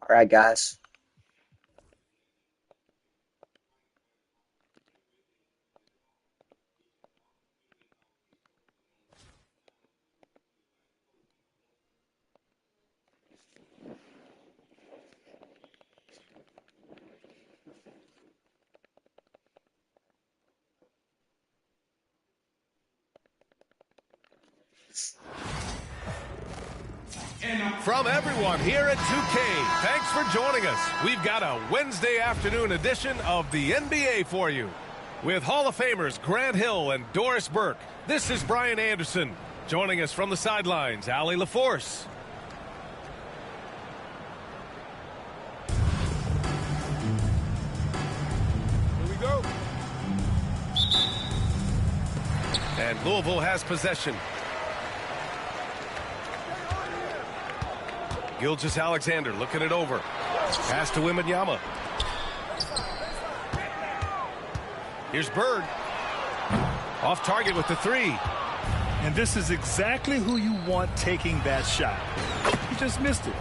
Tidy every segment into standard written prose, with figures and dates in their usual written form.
All right, guys. From everyone here at 2K, thanks for joining us. We've got a Wednesday afternoon edition of the NBA for you. With Hall of Famers Grant Hill and Doris Burke, this is Brian Anderson. Joining us from the sidelines, Allie LaForce. Here we go. And Louisville has possession. Gilgeous-Alexander looking it over. Pass to Wembanyama. Here's Bird. Off target with the three. And this is exactly who you want taking that shot. He just missed it.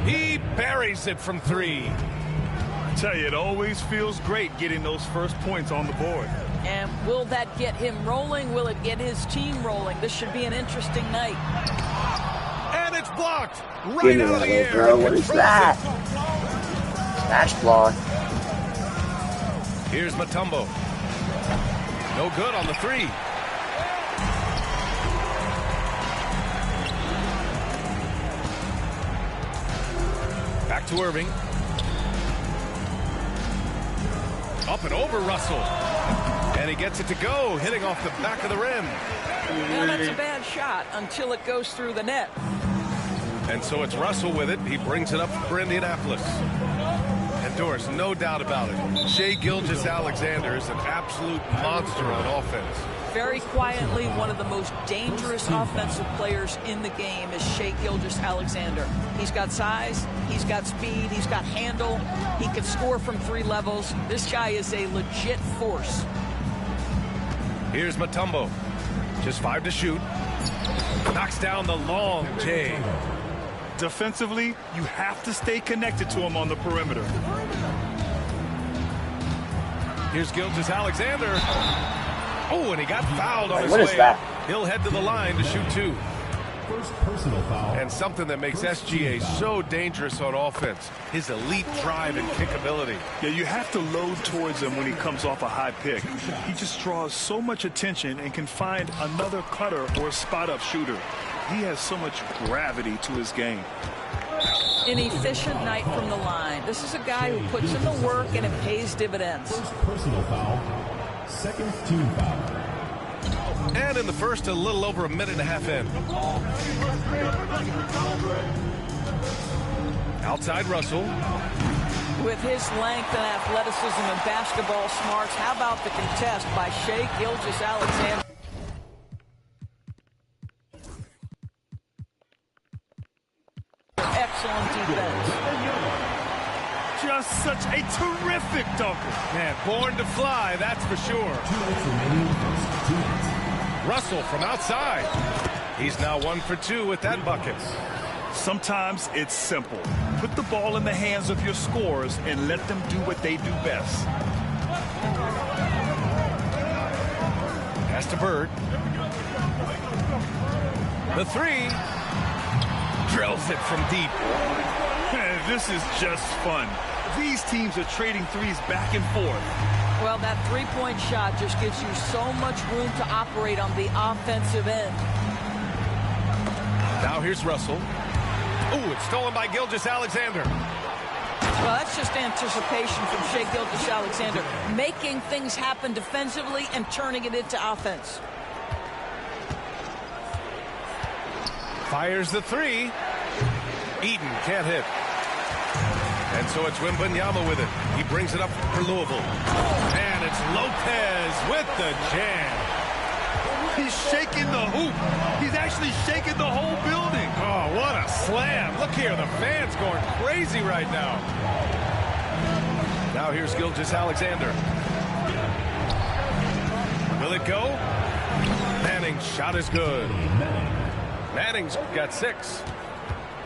He buries it from three. I tell you, it always feels great getting those first points on the board. And will that get him rolling? Will it get his team rolling? This should be an interesting night. And it's blocked. Right Give me out one of of the those, air. bro. What is that? Smash block. Here's Mutombo. No good on the three. Back to Irving. Up and over Russell. And he gets it to go, hitting off the back of the rim. Now that's a bad shot until it goes through the net. And so it's Russell with it. He brings it up for Indianapolis. And Doris, no doubt about it, Shai Gilgeous-Alexander is an absolute monster on offense. Very quietly, one of the most dangerous offensive players in the game is Shai Gilgeous-Alexander. He's got size, he's got speed, he's got handle, he can score from three levels. This guy is a legit force. Here's Mutombo. Just 5 to shoot. Knocks down the long J. Defensively, you have to stay connected to him on the perimeter. Here's Gilgeous-Alexander. Oh, and he got fouled on his What way. is that? He'll head to the line to shoot 2. First personal foul. And something that makes SGA so dangerous on offense, his elite drive and kick ability. Yeah, you have to load towards him when he comes off a high pick. He just draws so much attention and can find another cutter or spot-up shooter. He has so much gravity to his game. An efficient night from the line. This is a guy who puts in the work and it pays dividends. First personal foul. Second team foul. And in the first, a little over a minute and a half in. Outside Russell. With his length and athleticism and basketball smarts, how about the contest by Shai Gilgeous-Alexander? Excellent defense. Just such a terrific dunker. Man, born to fly, that's for sure. 2 minutes remaining. First 2 minutes. Russell from outside. He's now 1 for 2 with that bucket. Sometimes it's simple. Put the ball in the hands of your scorers and let them do what they do best. Pass to Bird. The three. Drills it from deep. This is just fun. These teams are trading threes back and forth. Well, that three-point shot just gives you so much room to operate on the offensive end. Now here's Russell. Oh, it's stolen by Gilgeous-Alexander. Well, that's just anticipation from Shai Gilgeous-Alexander, making things happen defensively and turning it into offense. Fires the three. Eden can't hit. And so it's Wembanyama with it. He brings it up for Louisville. And it's Lopez with the jam. He's shaking the hoop. He's actually shaking the whole building. Oh, what a slam. Look here, the fans going crazy right now. Now here's Gilgeous-Alexander. Will it go? Manning's shot is good. Manning's got 6.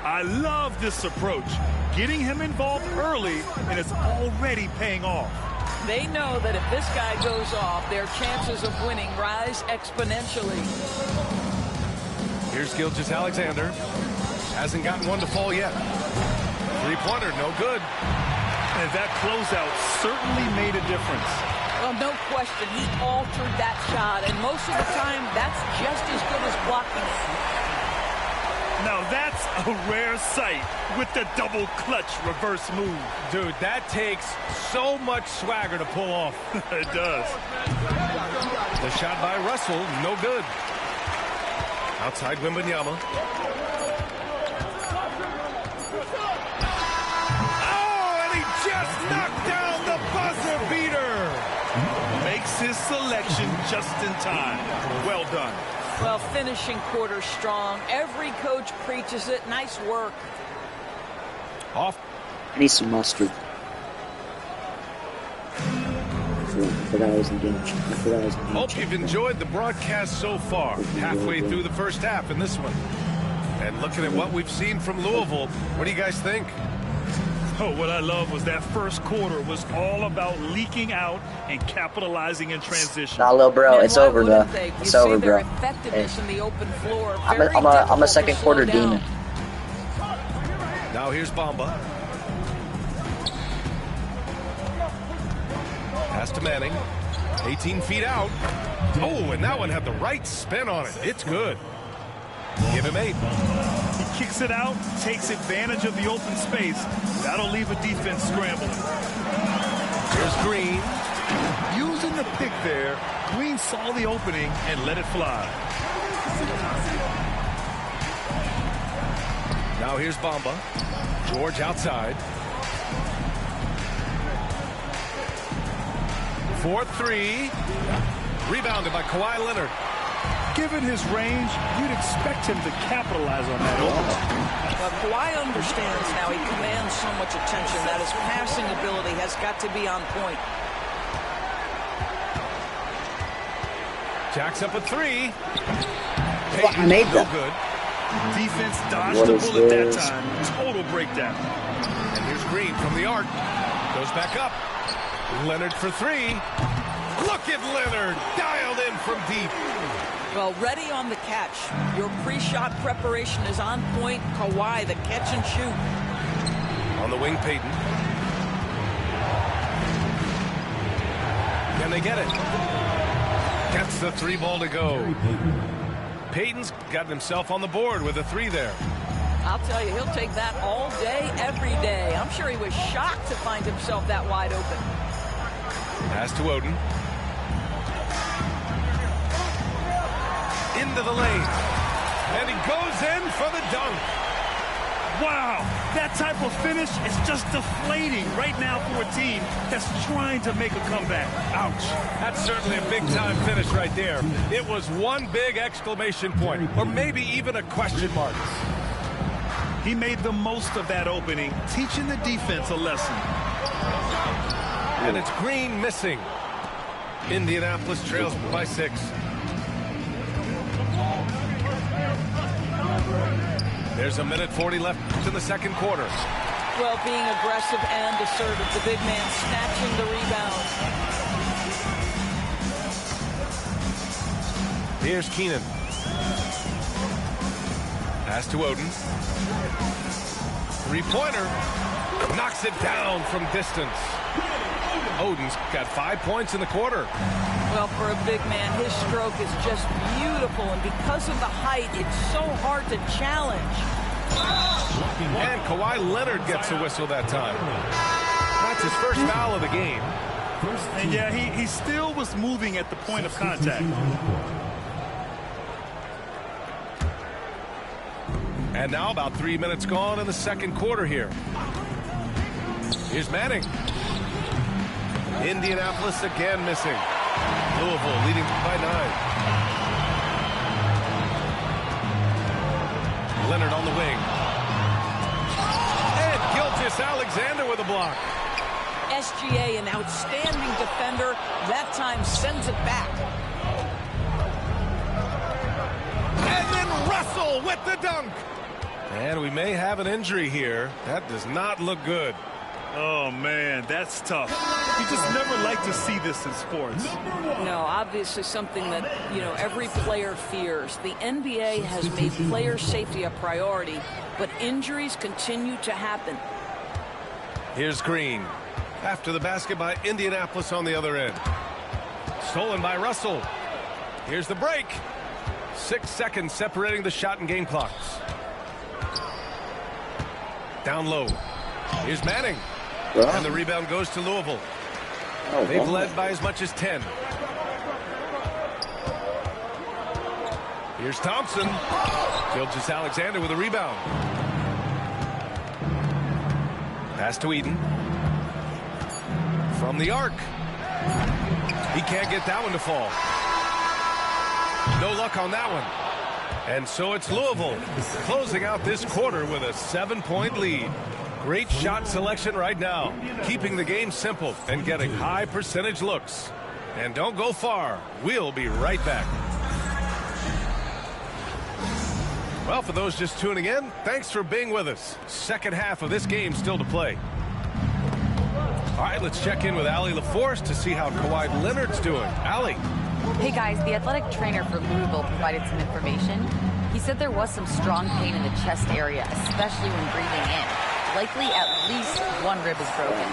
I love this approach. getting him involved early, and it's already paying off. They know that if this guy goes off, their chances of winning rise exponentially. Here's Gilgeous-Alexander. Hasn't gotten one to fall yet. Three-pointer, no good. And that closeout certainly made a difference. Well, no question, he altered that shot, and most of the time, that's just as good as blocking it. Now that's a rare sight with the double clutch reverse move. Dude, that takes so much swagger to pull off. It does. The shot by Russell, no good. Outside Wembanyama. Oh, and he just knocked down the buzzer beater. Makes his selection just in time. Well done. Well, finishing quarter strong. Every coach preaches it. Nice work. Off. I need some mustard. I forgot I was engaged. Hope you've enjoyed the broadcast so far. Halfway through the first half in this one. And looking at what we've seen from Louisville, what do you guys think? Oh, what I love was that first quarter was all about leaking out and capitalizing in transition. Nah, little bro, it's over, though. It's over, bro. Effectiveness in the open floor. I'm a second quarter demon. Now here's Bamba. Pass to Manning. 18 feet out. Oh, and that one had the right spin on it. It's good. Give him 8. He kicks it out, takes advantage of the open space. That'll leave a defense scrambling. Here's Green. Using the pick there, Green saw the opening and let it fly. Now here's Bamba. George outside. 4-3. Rebounded by Kawhi Leonard. Given his range, you'd expect him to capitalize on that opening. But Kawhi understands now. He commands so much attention that his passing ability has got to be on point. Jacks up a 3. Well, I made that. Good. Defense dodged the bullet that time. Total breakdown. And here's Green from the arc. Goes back up. Leonard for 3. Look at Leonard. Dialed in from deep. Well, ready on the catch. Your pre-shot preparation is on point. Kawhi, the catch and shoot. On the wing, Payton. Can they get it? Gets the 3 ball to go. Payton's got himself on the board with a 3 there. I'll tell you, he'll take that all day, every day. I'm sure he was shocked to find himself that wide open. Pass to Oden. Into the lane. And he goes in for the dunk. Wow, that type of finish is just deflating right now for a team that's trying to make a comeback. Ouch. That's certainly a big-time finish right there. It was one big exclamation point, or maybe even a question mark. He made the most of that opening, teaching the defense a lesson. And it's Green missing. Indianapolis trails by 6. There's a minute 40 left in the second quarter. Well, being aggressive and assertive, the big man snatching the rebound. Here's Keenan. Pass to Oden. 3-pointer. Knocks it down from distance. Oden's got 5 points in the quarter. Well, for a big man, his stroke is just beautiful, and because of the height, it's so hard to challenge. And Kawhi Leonard gets a whistle that time. That's his first foul of the game. And yeah, he still was moving at the point of contact. And now about 3 minutes gone in the second quarter here. Here's Manning. Indianapolis again missing. Louisville leading by 9. Leonard on the wing. And Gilgeous-Alexander with a block. SGA, an outstanding defender, that time sends it back. And then Russell with the dunk. And we may have an injury here. That does not look good. Oh, man, that's tough. You just never like to see this in sports. No, obviously something that, every player fears. The NBA has made player safety a priority, but injuries continue to happen. Here's Green. After the basket by Indianapolis on the other end. Stolen by Russell. Here's the break. 6 seconds separating the shot and game clocks. Down low. Here's Manning. And the rebound goes to Louisville. They've led by as much as 10. Here's Thompson. Gilgeous-Alexander with a rebound. Pass to Eden. From the arc. He can't get that one to fall. No luck on that one. And so it's Louisville closing out this quarter with a 7-point lead. Great shot selection right now, keeping the game simple and getting high percentage looks. And don't go far. We'll be right back. Well, for those just tuning in, thanks for being with us. Second half of this game still to play. All right, let's check in with Allie LaForce to see how Kawhi Leonard's doing. Allie. Hey guys, the athletic trainer for Louisville provided some information. He said there was some strong pain in the chest area, especially when breathing in. Likely at least one rib is broken.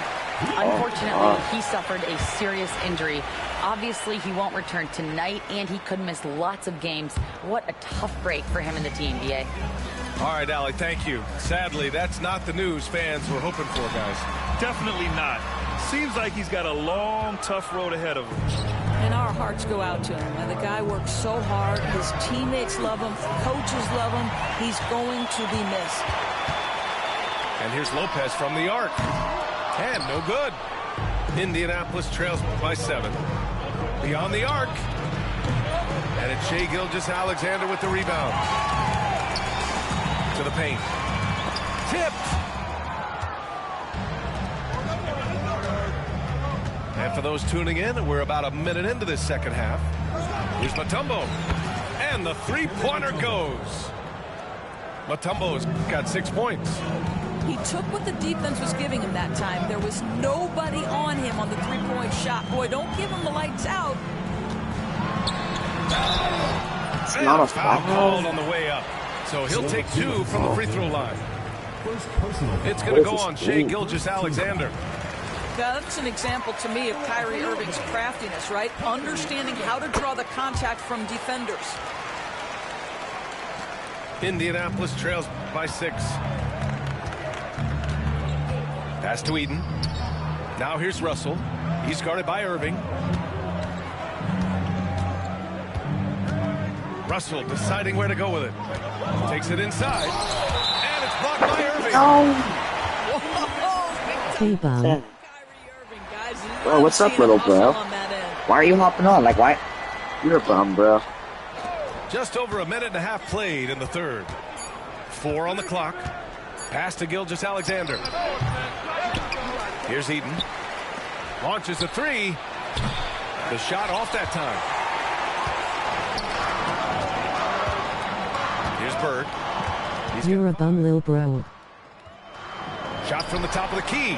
Unfortunately, he suffered a serious injury. Obviously, he won't return tonight, and he could miss lots of games. What a tough break for him and the team, DA. All right, Allie, thank you. Sadly, that's not the news fans were hoping for, guys. Definitely not. Seems like he's got a long, tough road ahead of him. And our hearts go out to him. And the guy works so hard. His teammates love him. Coaches love him. He's going to be missed. And here's Lopez from the arc. And no good. Indianapolis trails by 7. Beyond the arc. And it's Shai Gilgeous-Alexander with the rebound. To the paint. Tipped. And for those tuning in, we're about a minute into this second half. Here's Mutombo. And the three-pointer goes. Mutombo's got 6 points. He took what the defense was giving him that time. There was nobody on him on the three-point shot. Boy, don't give him the lights out. It's not a foul called on the way up. So he'll take 2 from the free throw line. It's going to go on Shai Gilgeous-Alexander. That's an example to me of Kyrie Irving's craftiness, right? Understanding how to draw the contact from defenders. Indianapolis trails by 6. Pass to Eden. Now here's Russell. He's guarded by Irving. Russell deciding where to go with it. Takes it inside. And it's blocked by Irving. Oh. Bro, what's up, little bro? Why are you hopping on? Like, why? You're a bum, bro. Just over a minute and a half played in the third. 4 on the clock. Pass to Gilgeous-Alexander. Here's Eden. Launches a 3. The shot off that time. Here's Bird. You're a bum, lil bro. Shot from the top of the key.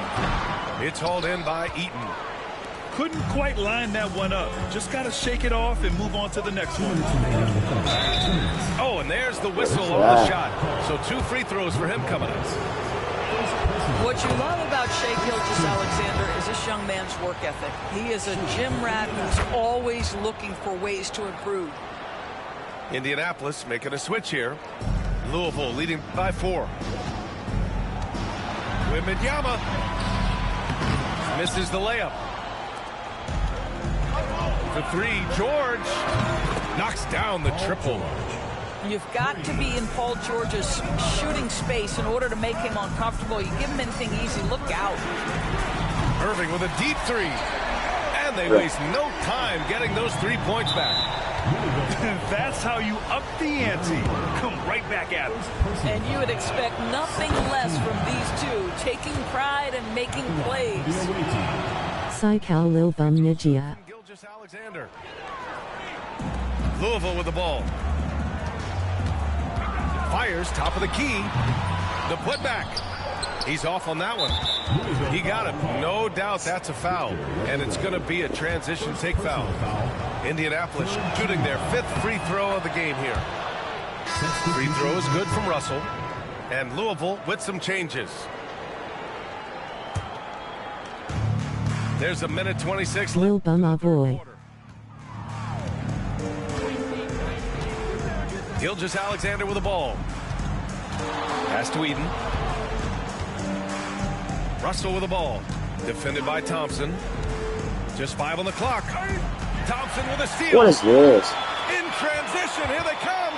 It's hauled in by Eaton. Couldn't quite line that one up. Just got to shake it off and move on to the next one. Oh, and there's the whistle on the shot. So 2 free throws for him coming up. What you love about Shai Gilgeous-Alexander is this young man's work ethic. He is a gym rat who's always looking for ways to improve. Indianapolis making a switch here. Louisville leading by 4. Wembanyama misses the layup. The 3, George knocks down the triple. You've got to be in Paul George's shooting space in order to make him uncomfortable. You give him anything easy, look out. Irving with a deep 3. And they waste no time getting those 3 points back. That's how you up the ante. Come right back at him. And you would expect nothing less from these two, taking pride and making plays. Psycho lil bum Nigia. Gilgeous-Alexander. Louisville with the ball. Fires top of the key. The putback. He's off on that one. He got it. No doubt that's a foul. And it's going to be a transition take foul. Indianapolis shooting their 5th free throw of the game here. Free throw is good from Russell. And Louisville with some changes. There's a minute 26 Lil Bum boy. Gilgeous-Alexander with the ball. Pass to Eden. Russell with the ball. Defended by Thompson. Just 5 on the clock. Thompson with a steal. What is this? In transition. Here they come.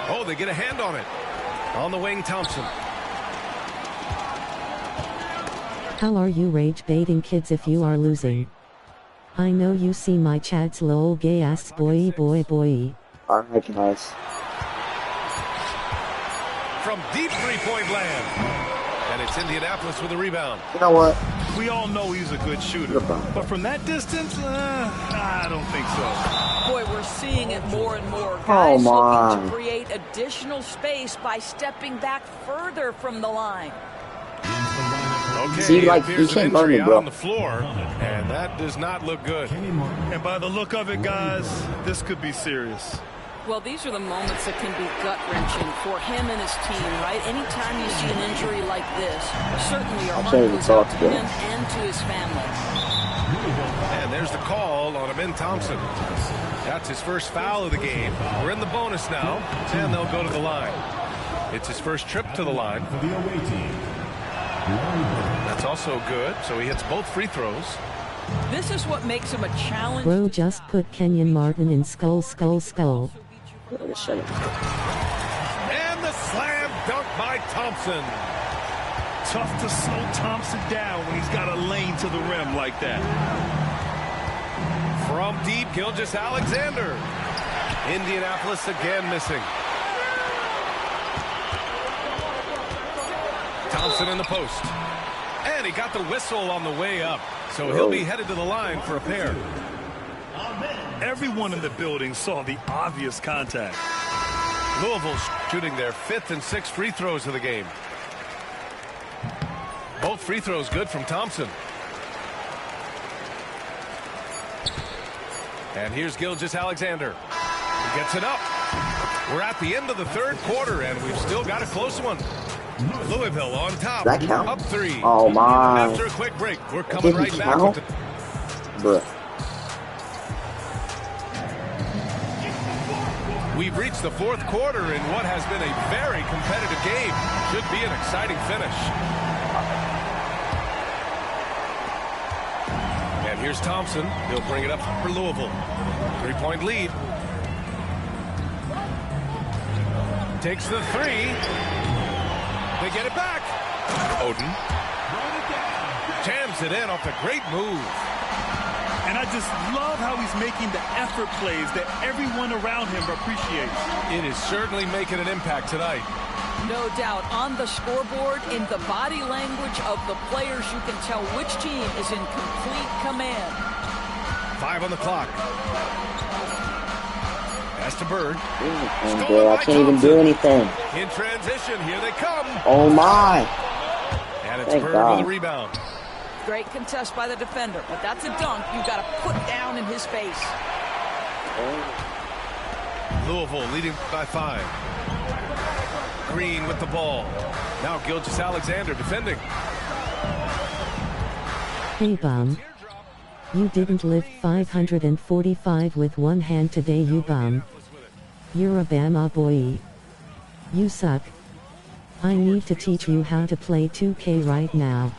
Oh, they get a hand on it. On the wing, Thompson. How are you rage baiting kids if you are losing? I know you see my chats lol gay ass boy. I recognize. From deep three-point land. And it's Indianapolis with a rebound. You know what? We all know he's a good shooter, but from that distance, I don't think so. Boy, we're seeing it more and more. Guys looking to create additional space by stepping back further from the line. Okay, see, like, you can't burn me, bro. On the floor, and that does not look good. And by the look of it, guys, this could be serious. Well, these are the moments that can be gut-wrenching for him and his team, right? Anytime you see an injury like this, certainly your heart goes out to him and to his family. And there's the call on Ben Thompson. That's his first foul of the game. We're in the bonus now, and they'll go to the line. It's his first trip to the line. For the away team. That's also good, so he hits both free throws. This is what makes him a challenge. Bro just put Kenyon Martin in skull. And the slam dunk by Thompson. Tough to slow Thompson down when he's got a lane to the rim like that. From deep, Gilgeous-Alexander. Indianapolis again missing. Thompson in the post. And he got the whistle on the way up. So he'll be headed to the line for a pair. Everyone in the building saw the obvious contact. Louisville shooting their 5th and 6th free throws of the game. Both free throws good from Thompson. And here's Gilgeous-Alexander. He gets it up. We're at the end of the 3rd quarter, and we've still got a close one. Louisville on top. That count? Up 3. Oh, my. After a quick break, we're coming right back. Bruh. We've reached the 4th quarter in what has been a very competitive game. Should be an exciting finish. And here's Thompson. He'll bring it up for Louisville. 3-point lead. Takes the 3. They get it back. Oden jams it in off a great move. And I just love how he's making the effort plays that everyone around him appreciates. It is certainly making an impact tonight. No doubt. On the scoreboard, in the body language of the players, you can tell which team is in complete command. 5 on the clock. Pass to Bird. Bro, I can't even do anything. In transition, here they come. Oh my! And it's Thank Bird God. with a rebound. Great contest by the defender, but that's a dunk you got to put down in his face. Louisville leading by 5. Green with the ball. Now Gilgeous-Alexander defending. Hey bum. You didn't lift 545 with one hand today, you bum. You're a Bama boy. You suck. I need to teach you how to play 2K right now.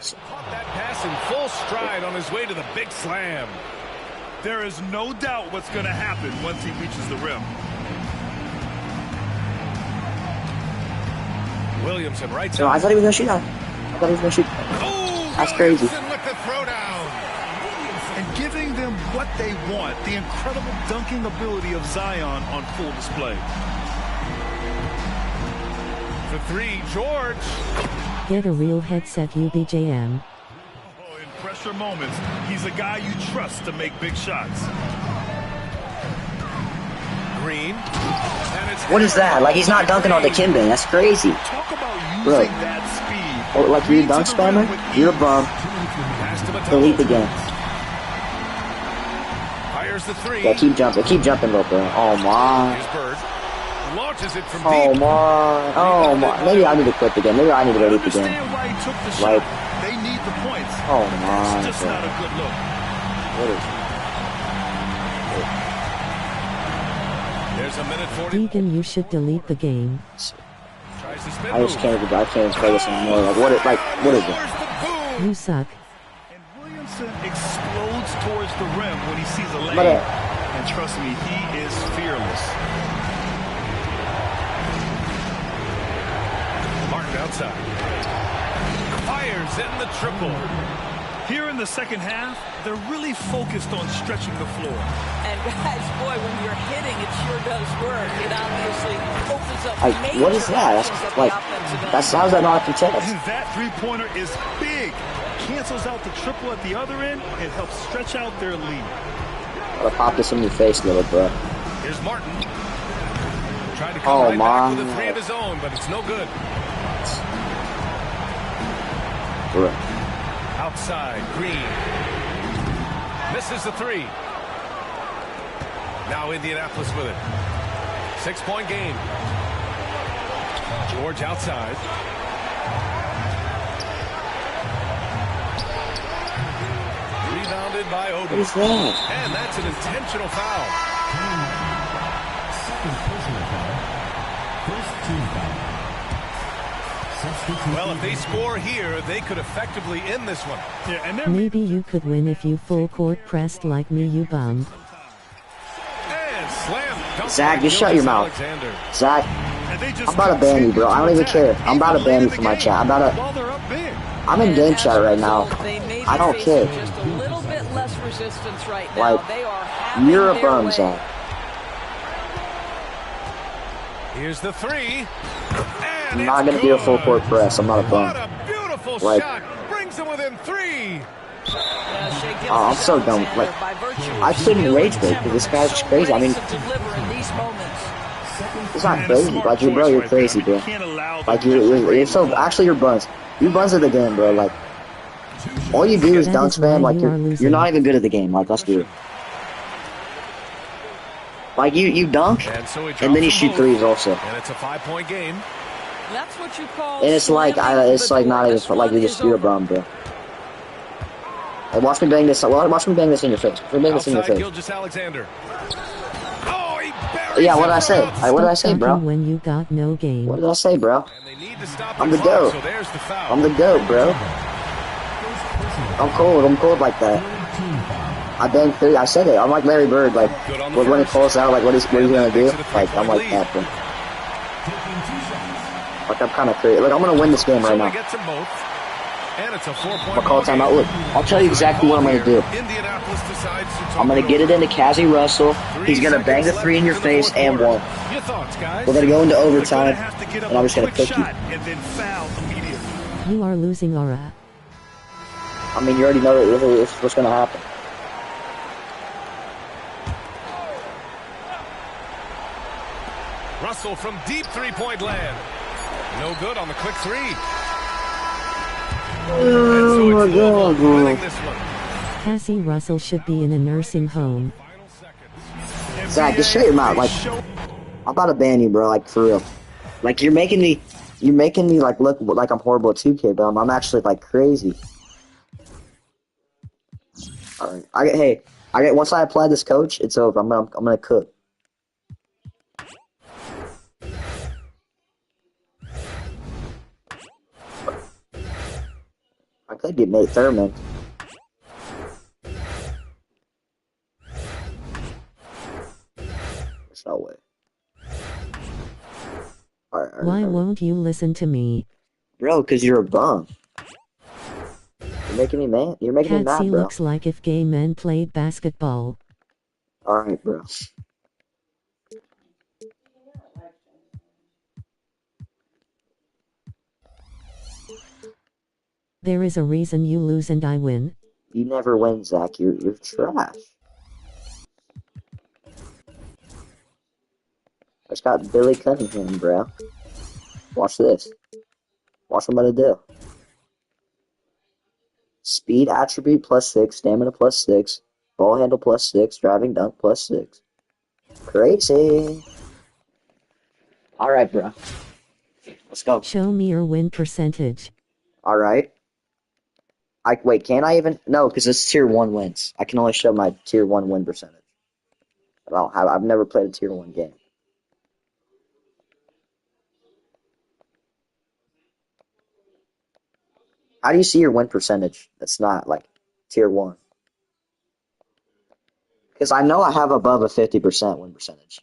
Caught that pass in full stride on his way to the big slam. There is no doubt what's going to happen once he reaches the rim. Williamson right No, I thought he was gonna shoot that. I thought he was gonna shoot. Oh, That's crazy. Williamson with the throwdown. And giving them what they want, the incredible dunking ability of Zion on full display. For 3, George. Get a real headset, UBJM. Oh, in pressure moments, he's a guy you trust to make big shots. Green What is that? Like, he's not dunking on the Kimben. That's crazy. Talk about Bro. using that speed. Or, like, you're a dunk spammer? You're a bum. Delete the game. Fires the three. Yeah, keep jumping, little bro. Oh, my. Here's Bird. Launches it from Oh, deep. my. Oh, my. Maybe I need to quit the game. Maybe I need to delete the game. Understand why he took the Like, shot. They need the points. oh, my. It's just bro. not a good look. What is There's a minute 40. Deegan, you should delete the game. Tries to spin I just move. can't play this anymore. Like, what is it? Scores the boom. You suck. And Williamson explodes towards the rim when he sees a lane. But, And trust me, he is fearless. Martin outside. Fires in the triple. Here in the second half, they're really focused on stretching the floor. And guys, boy, when you're hitting, it sure does work. It obviously opens up like, major what is that? options That's at like, the offensive end. that's how's that not a contest? And that three-pointer is big. Cancels out the triple at the other end. It helps stretch out their lead. I'll pop this in your face, little bro. Here's Martin. Tried to Oh, come right back with a my. three of his own, but it's no good. Bro. Outside, Green. Misses the three. Now Indianapolis with it. 6-point game. George outside. Rebounded by What Odom. is that? And that's an intentional foul. Second personal foul. First team foul. Substitution. Well, if they score here, they could effectively end this one. Yeah, and they're Maybe you could win if you full court pressed like me, you bum. And slam. Dunk Zach, by just shut your Gilgeous mouth. Alexander. Zach, and they just I'm about to ban you, bro. I don't even care. I'm about to ban you from my chat. While they're up big. I'm in And game as chat a right now. result, they may be I don't facing care. Just a little bit less resistance right now. Like, They are having you're a their bum, way. Zach. Here's the three. And I'm not it's gonna do a full good. court press. I'm not a What bum. a beautiful Like- shot. Brings them within three. Yeah, Shea Gilgeous I'm so done. Alexander, Like, by virtue of I shouldn't skill rage and bait because this guy's temperament, crazy. I so mean, ready to deliver in these moments. it's not And a crazy. smart Like, you're choice you're right there. crazy, I mean, bro. you can't allow them Like, to you're so. Actually, you're buns. You buns of the game, bro. Like, all you do is That dunk is why spam. Like, you are you're losing. not even good at the game. Like, let's do it. Like, you dunk, And so he drops and then you them shoot both. threes also. And it's a 5-point game. That's what you call. And it's like, slamming it's the like door. not even This like one you're is a over. bum, bro. Hey, watch me bang this. Watch me bang this in your face. Bang this in your Outside, face. Gilgeous Alexander. Oh, he buries Yeah, what it did I say? from Hey, what did I say, Stop bro? talking when you got no game. What did I say, bro? And they need to stop I'm the the clock, goat. so there's the foul. I'm the goat, bro. I'm cold. I'm cold like that. I banged three. I said it. I'm like Larry Bird. Like, Good on the when it first. calls out, like, what he's gonna do? Makes it a Like, I'm like three-point that, bro. Like, I'm kind of crazy. Like, I'm gonna win this game So right he now. gets them both. And it's a 4-point I'm gonna call ball timeout. game. Look, I'll tell you exactly what I'm gonna do. Indianapolis decides to I'm gonna get it into Cassie Russell. He's gonna bang the three in your face and one. Your thoughts, guys? We're gonna go into They're gonna overtime, have to get up and I'm a just gonna quick cook you. shot and then foul immediately. You are losing aura. I mean, you already know it's what's gonna happen. Russell from deep three-point land. No good on the quick three. And so Oh it's my Louisville God, bro. winning this one. Cassie Russell should be in a nursing home. Zach, just shut your mouth. Like, I'm about to ban you, bro. Like, for real. Like, you're making me like look like I'm horrible at 2K, but I'm actually like crazy. All right, once I apply this coach, it's over. I'm gonna cook. I could get Nate Thurman. There's no way. Alright, Why won't you listen to me? bro, because you're a bum. You're making me mad. You're making me Cassie mad, bro. looks like if gay men played basketball. Alright, bro. There is a reason you lose and I win. You never win, Zach. You're trash. just got Billy Cunningham, bro. Watch this. Watch what I'm about to do. Speed attribute +6, stamina +6, ball handle +6, driving dunk +6. Crazy. Alright, bro. Let's go. Show me your win percentage. Alright. Wait, can I even? No, because it's tier 1 wins. I can only show my tier 1 win percentage. I've never played a tier 1 game. How do you see your win percentage that's not like tier 1? Because I know I have above a 50% win percentage.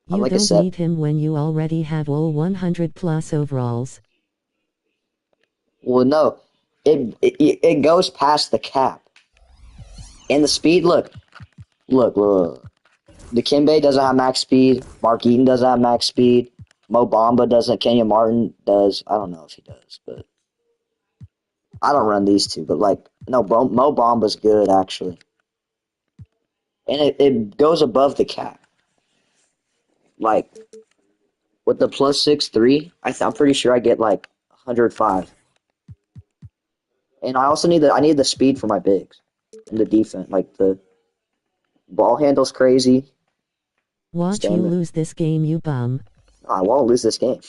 You like I don't said, need him when you already have all 100 plus overalls. well, no, it goes past the cap. And the speed, look. Dikembe doesn't have max speed. Mark Eaton doesn't have max speed. Mo Bamba doesn't. Kenyon Martin does. I don't know if he does, but I don't run these two. But like, no, Mo Bamba's good actually, and it goes above the cap. Like with the +6/3, I'm pretty sure I get like 105. And I also need the speed for my bigs and the defense. Like the ball handle's crazy. Watch you lose this game, you bum. I won't lose this game.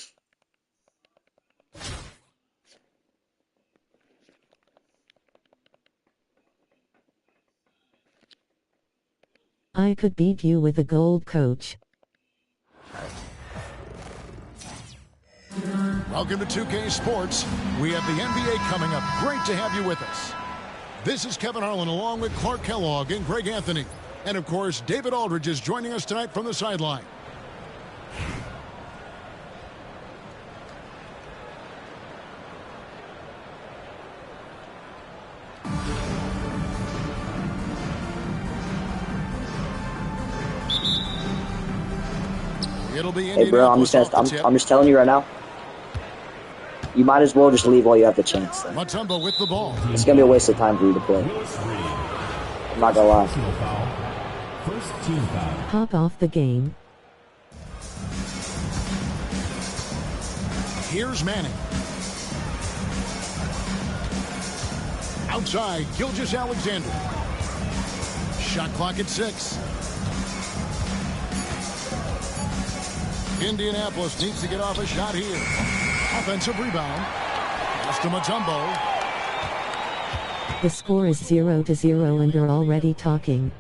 I could beat you with a gold coach. Welcome to 2K Sports. We have the NBA coming up. Great to have you with us. This is Kevin Harlan along with Clark Kellogg and Greg Anthony. And of course, David Aldridge is joining us tonight from the sideline. It'll be Hey, bro, I'm just telling you right now. You might as well just leave while you have the chance. Mutombo with the ball. It's gonna be a waste of time for you to play. I'm not gonna lie. First team foul. Hop off the game. Here's Manning. Outside, Gilgeous Alexander. Shot clock at 6. Indianapolis needs to get off a shot here. Offensive rebound. Just to Mutombo. The score is 0-0 and they're already talking.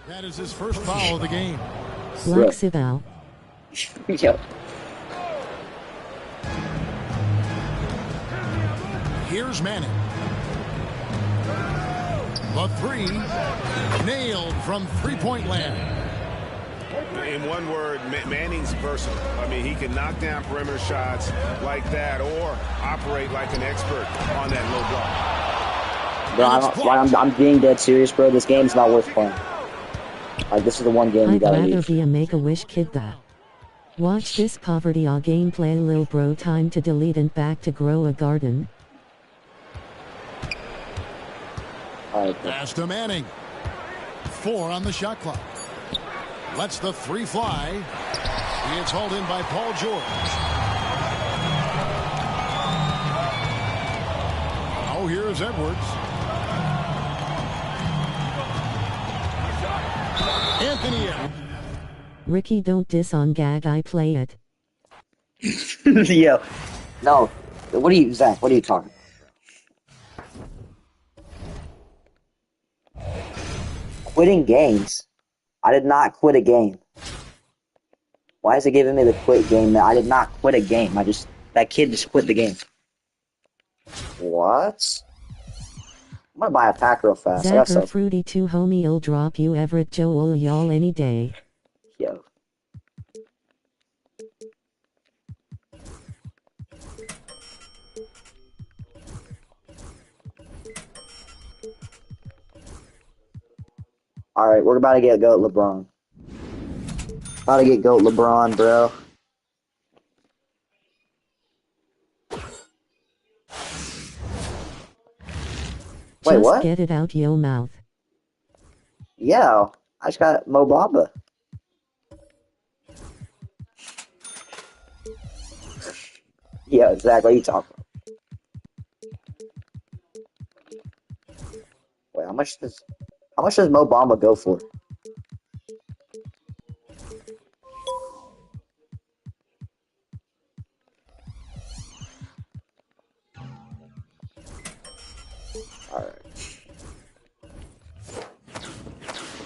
That is his first foul of the game. Black Sibal. Yo. Here's Manning. The three. Nailed from three-point land. In one word, Manning's versatile. I mean, he can knock down perimeter shots like that or operate like an expert on that low block. Bro, I'm being dead serious, bro. This game's not worth playing. Like, this is the one game you I'd gotta rather leave. be a Make-A-Wish kid that. Watch this poverty all gameplay, lil bro. Time to delete and back to grow a garden. Alright, Pass to Manning. 4 on the shot clock. Lets the 3 fly. He is hauled in by Paul George. Oh, here's Edwards. Anthony Edwards. Ricky, don't diss on gag, I play it. Yo. No. What are you, Zach? What are you talking about? Quitting games? I did not quit a game. Why is it giving me the quit game? I did not quit a game. That kid just quit the game. What? I'm gonna buy a pack real fast. I got Zach or Fruity 2 homie, I'll drop you Everett Joel y'all any day. Yo. Alright, we're about to get GOAT LeBron. About to get GOAT LeBron, bro. Wait, Just what? get it out yo mouth. Yeah. I just got Mo Bamba. Yeah, exactly. What are you talking about? Wait, how much does Mo Bamba go for? Alright.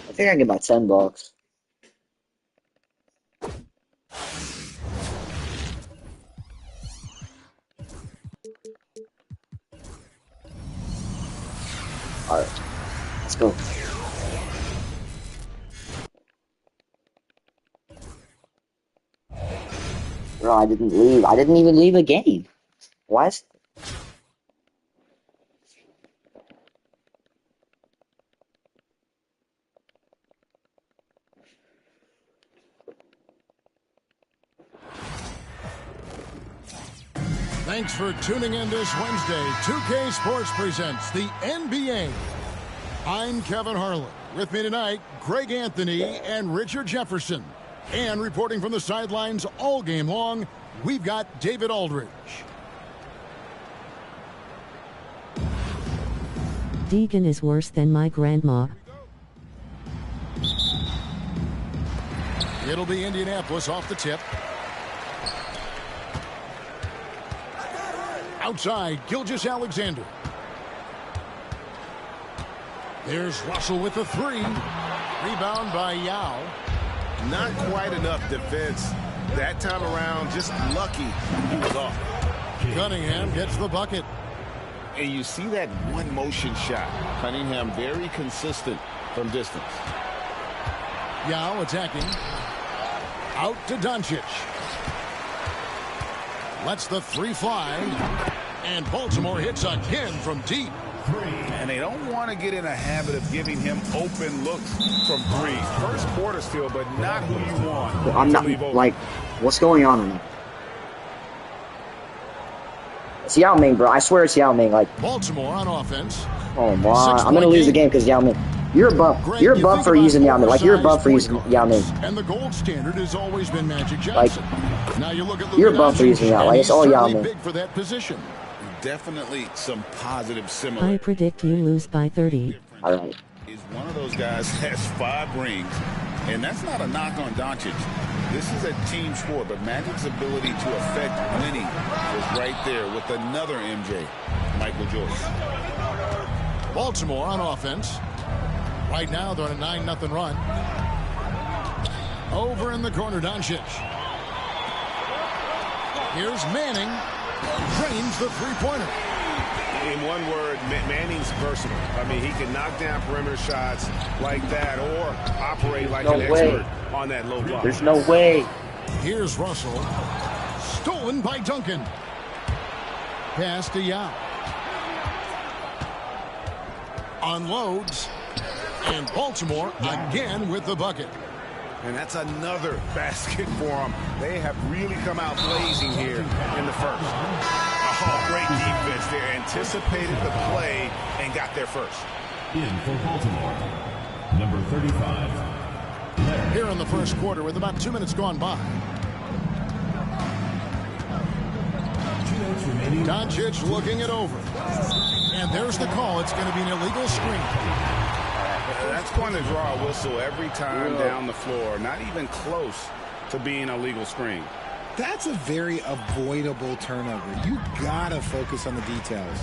I think I can get about $10. Alright. Let's go. Bro, I didn't leave. I didn't even leave a game. Why is... Thanks for tuning in this Wednesday. 2K Sports presents the NBA. I'm Kevin Harlan. With me tonight, Greg Anthony and Richard Jefferson. And reporting from the sidelines all game long, we've got David Aldridge. Deegan is worse than my grandma. It'll be Indianapolis off the tip. Outside, Gilgeous-Alexander. There's Russell with the three. Rebound by Yao. Not quite enough defense that time around. Just lucky he was off. Cunningham gets the bucket. And you see that one motion shot. Cunningham very consistent from distance. Yao attacking. Out to Doncic. Lets the three fly. And Baltimore hits again from deep. And they don't want to get in a habit of giving him open looks from three. First quarter still, but not who you want. I'm not, like, what's going on right now? It's Yao Ming, bro. I swear it's Yao Ming. Like, Baltimore on offense. oh my, I'm gonna lose the game because Yao Ming. You're a bump. Greg, You're a bump for using Yao Ming. Like, you're a bump for using Yao Ming. And the gold standard has always been Magic Johnson. Like, now you look at you're a bump for using Yao. Like, it's all Yao Ming. Big for that position. Definitely some positive I similar. predict you lose by 30. All right. Is one of those guys that has 5 rings, and that's not a knock on Doncic. This is a team sport, but Magic's ability to affect winning was right there with another MJ, Michael Jordan. Baltimore on offense. Right now they're on a 9-0 run. Over in the corner, Doncic. Here's Manning. Drains the three-pointer. In one word, Manning's versatile. I mean, he can knock down perimeter shots like that or operate like an expert on that low block. There's no way. Here's Russell. Stolen by Duncan. Pass to Yao. Unloads. And Baltimore again with the bucket. And that's another basket for them. They have really come out blazing here in the first. Oh, great defense there. Anticipated the play and got there first. In for Baltimore, number 35. Here in the first quarter with about 2 minutes gone by. 2 minutes remaining. Doncic looking it over. And there's the call. It's going to be an illegal screen. That's going to draw a whistle every time down the floor. Not even close to being a legal screen. That's a very avoidable turnover. You gotta focus on the details.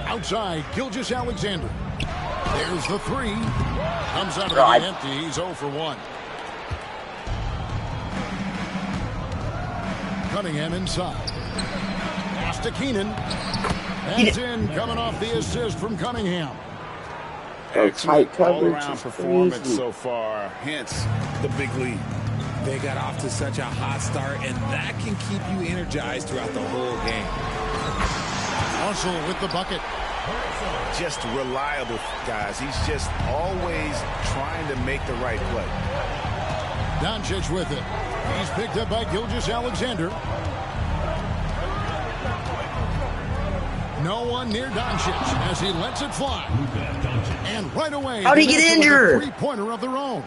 Outside, Gilgeous-Alexander. There's the three. Comes out of the gate empty. He's 0 for 1. Cunningham inside. Pass to Keenan. That's in, coming off the assist from Cunningham. Excellent all-around performance so far, hence the big lead. They got off to such a hot start, and that can keep you energized throughout the whole game. Russell with the bucket. Just reliable, guys. He's just always trying to make the right play. Doncic with it. He's picked up by Gilgeous-Alexander. No one near Doncic as he lets it fly. And right away, how'd he get injured? Three-pointer of their own.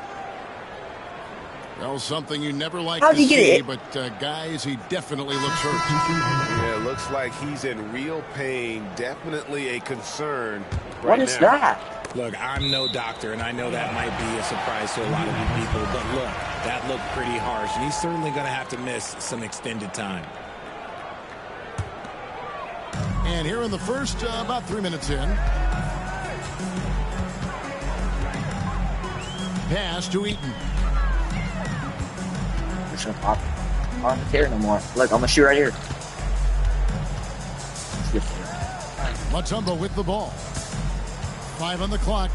Well, something you never like How'd to he get see, it? but guys, he definitely looks hurt. Yeah, it looks like he's in real pain. Definitely a concern right What is now. that? Look, I'm no doctor, and I know that might be a surprise to a lot of you people, but look, that looked pretty harsh, and he's certainly going to have to miss some extended time. And here in the first, about 3 minutes in. Pass to Eaton. I'm just gonna pop. I don't care no more. Look, I'm gonna shoot right here. Mutombo with the ball. 5 on the clock.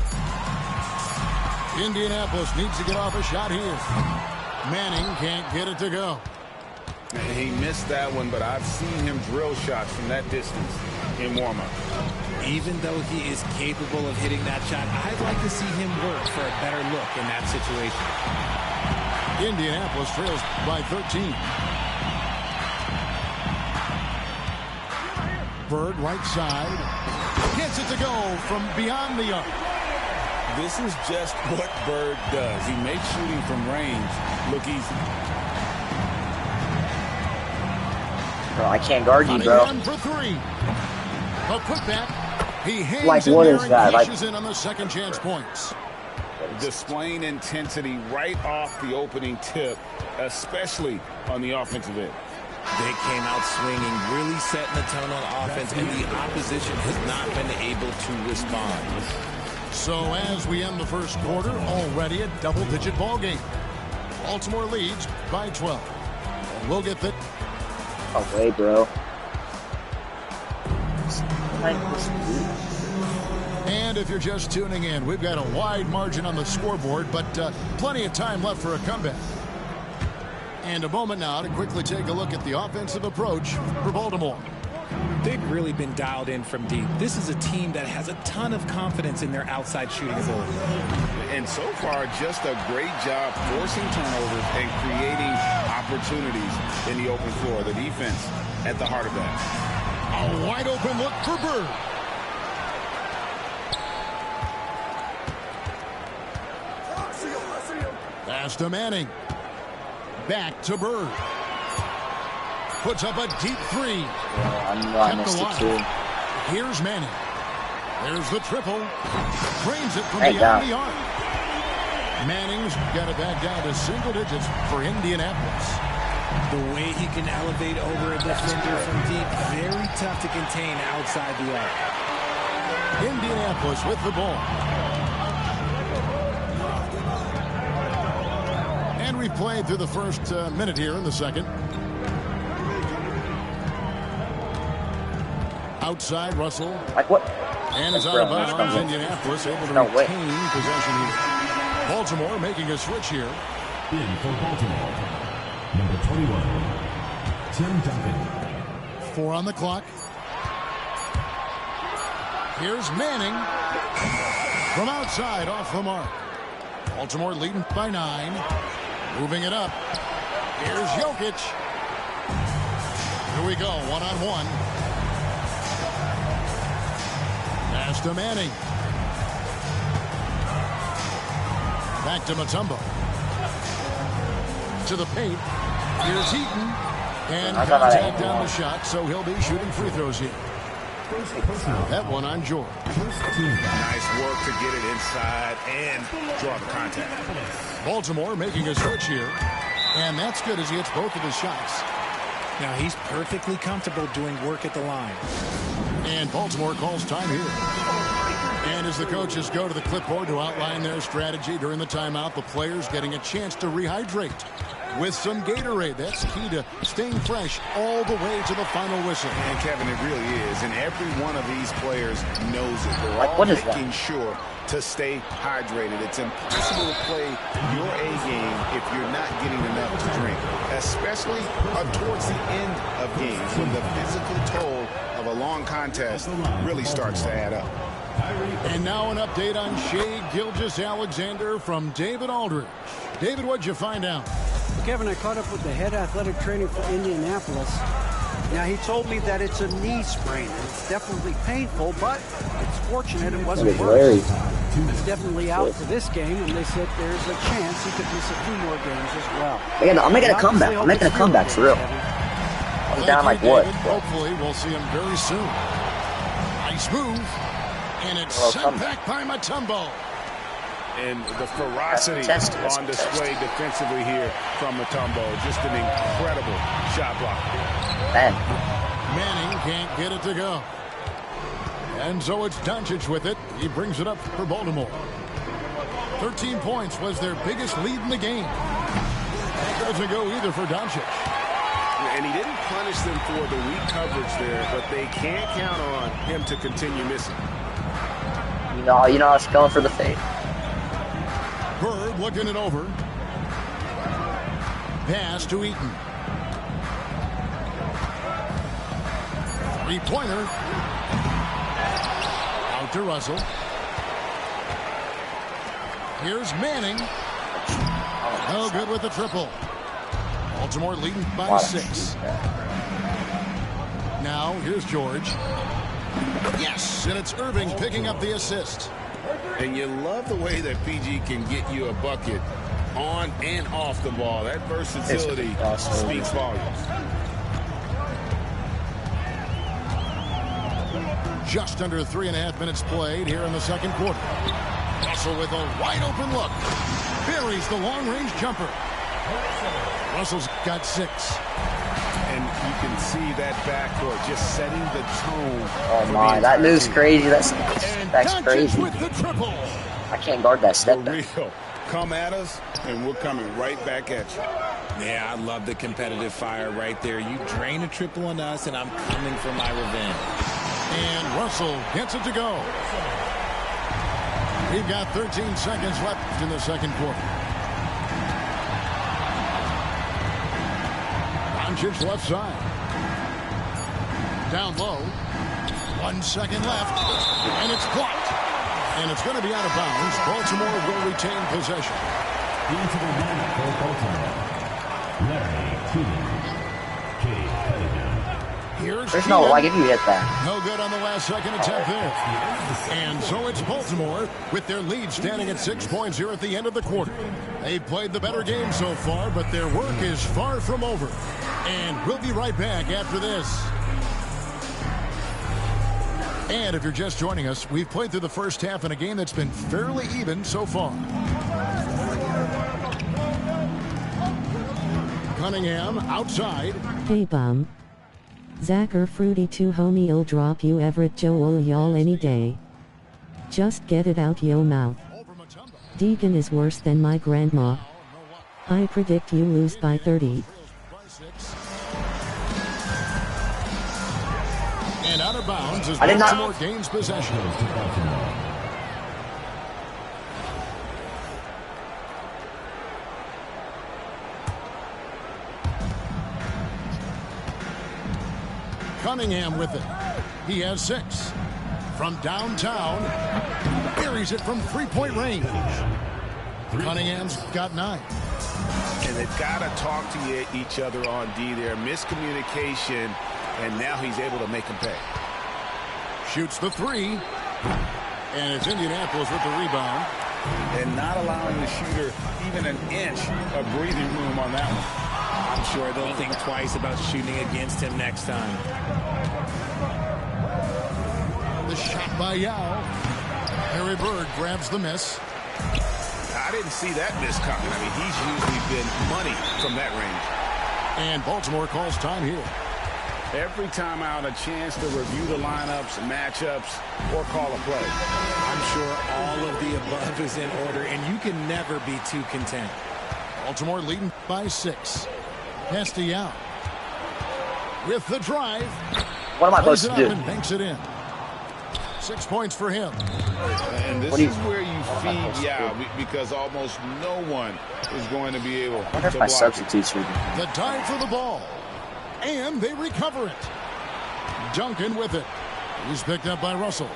Indianapolis needs to get off a shot here. Manning can't get it to go. He missed that one, but I've seen him drill shots from that distance in warm-up. Even though he is capable of hitting that shot, I'd like to see him work for a better look in that situation. Indianapolis trails by 13. Bird right side. Gets it to go from beyond the arc. This is just what Bird does. He makes shooting from range look easy. Bro, I can't guard you, bro. One for 3. A putback. He hangs Like, in what there is and that? Like, cashes in on the second chance points. Displaying intensity right off the opening tip, especially on the offensive end. They came out swinging, really setting the tone on offense, and the opposition has not been able to respond. So as we end the first quarter, already a double-digit ball game. Baltimore leads by 12. We'll get the... away, bro. And if you're just tuning in, we've got a wide margin on the scoreboard, but plenty of time left for a comeback. And a moment now to quickly take a look at the offensive approach for Baltimore. They've really been dialed in from deep. This is a team that has a ton of confidence in their outside shooting ability. And so far, just a great job forcing turnovers and creating opportunities in the open floor. The defense at the heart of that. A wide open look for Bird. Pass to Manning. Back to Bird. Puts up a deep 3. Yeah, I know I missed it too. Here's Manning. There's the triple. Frames it from Hey, beyond down. the arc. Manning's got it back down to single digits for Indianapolis. The way he can elevate over a defender from deep, very tough to contain outside the arc. Indianapolis with the ball. And we've played through the first minute here in the second. Outside, Russell. Like what? And is out Bro, of bounds. no. Indianapolis able to No way. retain possession here. Baltimore making a switch here. In for Baltimore, number 21, Tim Duncan. 4 on the clock. Here's Manning. From outside, off the mark. Baltimore leading by 9. Moving it up. Here's Jokic. Here we go, one-on-one. Pass to Manning. Back to Mutombo. To the paint. Here's Heaton. And I thought I had contact down the shot, so he'll be shooting free throws here. That one on George. Nice work to get it inside and draw the contact. Baltimore making a switch here. And that's good as he hits both of his shots. Now he's perfectly comfortable doing work at the line. And Baltimore calls time here. And as the coaches go to the clipboard to outline their strategy during the timeout, the players getting a chance to rehydrate with some Gatorade. That's key to staying fresh all the way to the final whistle. And Kevin, it really is. And every one of these players knows it. They're Like, all what is that? making sure to stay hydrated. It's impossible to play your A game if you're not getting enough to drink, especially towards the end of games when the physical toll of a long contest really starts to add up. And now an update on Shea Gilgeous-Alexander from David Aldridge. David, what'd you find out? Kevin, I caught up with the head athletic trainer for Indianapolis. Now, he told me that it's a knee sprain. It's definitely painful, but it's fortunate it wasn't worse. He's definitely out for this game, and they said there's a chance he could miss a few more games as well. I'm making a comeback. I'm making a comeback for real. I'm down like what? Hopefully, we'll see him very soon. Nice move. And it's sent back by Mutombo. And the ferocity on display defensively here from Mutombo. Just an incredible shot block. Manning can't get it to go. And so it's Doncic with it. He brings it up for Baltimore. 13 points was their biggest lead in the game. That doesn't go either for Doncic. And he didn't punish them for the weak coverage there, but they can't count on him to continue missing. You know, I was going for the fade. Bird looking it over. Pass to Eaton. Three-pointer. Out to Russell. Here's Manning. No good with the triple. Baltimore leading by 6. Now, here's George. Yes, and it's Irving picking up the assist. And you love the way that PG can get you a bucket on and off the ball. That versatility speaks volumes. Just under 3.5 minutes played here in the second quarter. Russell with a wide open look. Buries the long-range jumper. Russell's got 6. And you can see that backcourt just setting the tone. Oh my, that move's crazy. That's crazy. With the triple. I can't guard that step back. Come at us, and we're coming right back at you. Yeah, I love the competitive fire right there. You drain a triple on us, and I'm coming for my revenge. And Russell gets it to go. We've got 13 seconds left in the second quarter. Doncic left side. Down low. 1 second left. And it's blocked. And it's going to be out of bounds. Baltimore will retain possession. Into the line for Baltimore. Larry Here's There's no, like, if you hit that. No good on the last second attempt there. And so it's Baltimore with their lead standing at 6 points here at the end of the quarter. They've played the better game so far, but their work is far from over. And we'll be right back after this. And if you're just joining us, we've played through the first half in a game that's been fairly even so far. Cunningham outside. Hey bum. Zach or Fruity 2 homie, I'll drop you Everett Joel y'all any day. Just get it out yo mouth. Deegan is worse than my grandma. I predict you lose by 30. And out of bounds as Baltimore gains possession. Cunningham with it. He has 6. From downtown, buries it from three-point range. Cunningham's got 9. And they've got to talk to each other on D there. Miscommunication, and now he's able to make him pay. Shoots the 3. And it's Indianapolis with the rebound. And not allowing the shooter even an inch of breathing room on that one. I'm sure they'll think twice about shooting against him next time. The shot by Yao. Harry Bird grabs the miss. I didn't see that miss coming. I mean, he's usually been money from that range. And Baltimore calls time here. Every time out, a chance to review the lineups, matchups, or call a play. I'm sure all of the above is in order, and you can never be too content. Baltimore leading by 6. Pass to Yao. With the drive. What am I supposed to do? And banks it in. 6 points for him. And this is where you feed Yao because almost no one is going to be able to block substitutes for the dive for the ball. And they recover it. Duncan with it. He's picked up by Russell.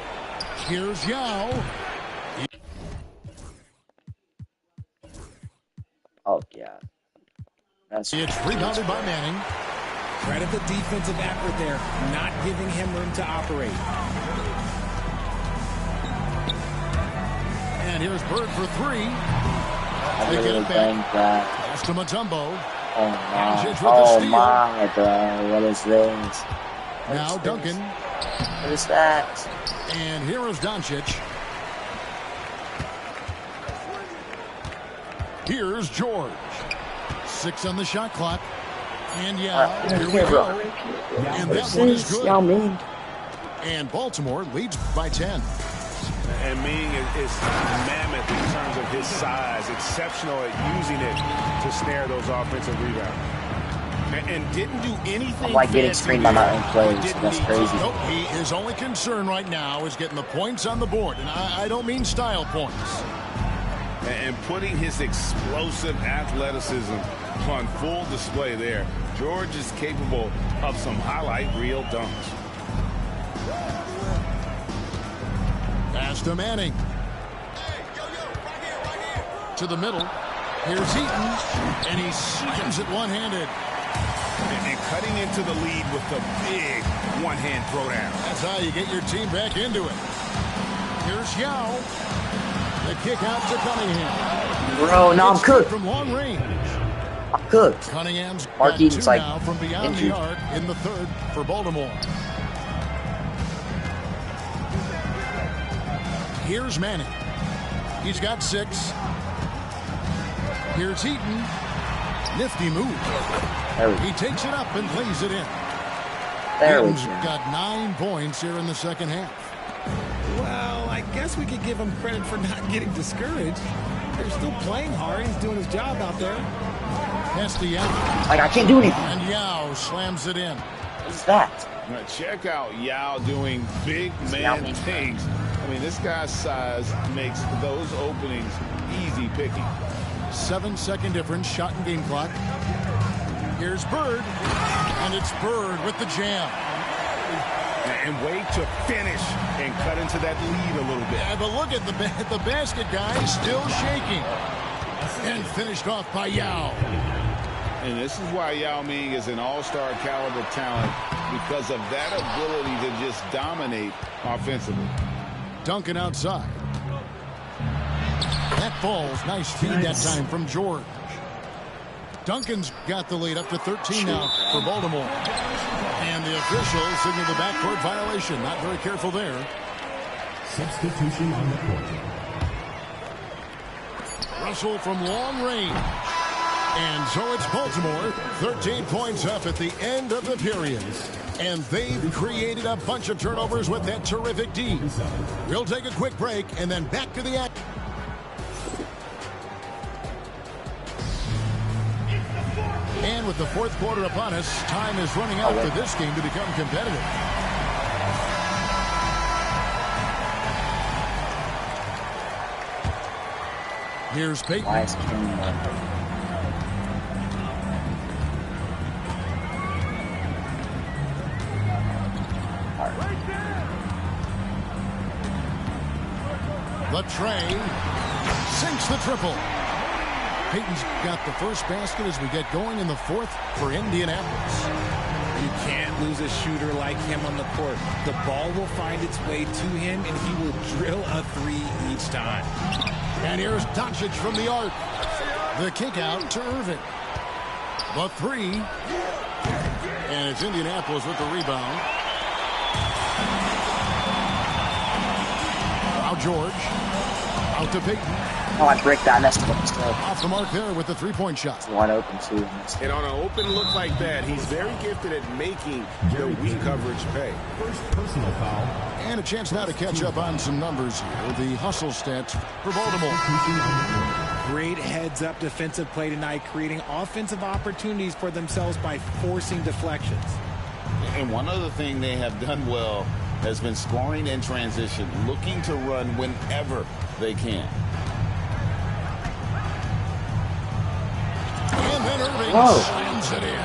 Here's Yao. Oh, yeah. It's rebounded by Manning. Credit the defensive effort there, not giving him room to operate. And here's Bird for three. I really think that. Pass to Mutombo. Oh my, bro. What is this? Now Duncan. What is that? And here is Doncic. Here's George. 6 on the shot clock. And yeah, here we go. And that one is good. And Baltimore leads by 10. And Ming is mammoth in terms of his size, exceptional at using it to snare those offensive rebounds. And didn't do anything. I'm like getting screened by my own plays. That's crazy. Nope, his only concern right now is getting the points on the board. And I don't mean style points. And putting his explosive athleticism on full display there. George is capable of some highlight reel dunks. Pass to Manning. To the middle. Here's Eaton. And he slams it one-handed. And cutting into the lead with the big one-hand throwdown. That's how you get your team back into it. Here's Yao. The kick out to Cunningham. Bro, no, I'm cooked. From long range. I'm cooked. Cunningham's Mark got Eaton's two like now from beyond injured. the arc in the third for Baltimore. Here's Manning. He's got 6. Here's Eaton. Nifty move. He takes it up and lays it in. Eaton's got 9 points here in the second half. Well, I guess we could give him credit for not getting discouraged. They're still playing hard. He's doing his job out there. Pass to Yao. Like, I can't do anything. And Yao slams it in. What's that? Now check out Yao doing big man things. I mean, this guy's size makes those openings easy picking. 7-second difference, shot and game clock. Here's Bird. And it's Bird with the jam. And wait to finish and cut into that lead a little bit. Yeah, but look at the basket guy still shaking. And finished off by Yao. And this is why Yao Ming is an all-star caliber talent, because of that ability to just dominate offensively. Duncan outside. That falls. Nice feed that time from George. Duncan's got the lead up to 13 now for Baltimore. And the official signaled the backcourt violation. Not very careful there. Substitution on the court. Russell from long range. And so it's Baltimore, 13 points up at the end of the period. And they've created a bunch of turnovers with that terrific D. We'll take a quick break and then back to the act. And with the fourth quarter upon us, time is running out for this game to become competitive. Here's Peyton. Latrey sinks the triple. Peyton's got the first basket as we get going in the fourth for Indianapolis. You can't lose a shooter like him on the court. The ball will find its way to him, and he will drill a 3 each time. And here's Doncic from the arc. The kick out to Irving. The 3. And it's Indianapolis with the rebound. Now George. Out to Peyton. Oh, I bricked that. I messed up. Off the mark there with the three-point shot. Wide open, too. And on an open look like that, he's very gifted at making the weak coverage pay. First personal foul. And a chance now to catch up on some numbers here. The hustle stats for Baltimore. Great heads-up defensive play tonight, creating offensive opportunities for themselves by forcing deflections. And one other thing they have done well has been scoring in transition, looking to run whenever they can. And then Irving slams it in.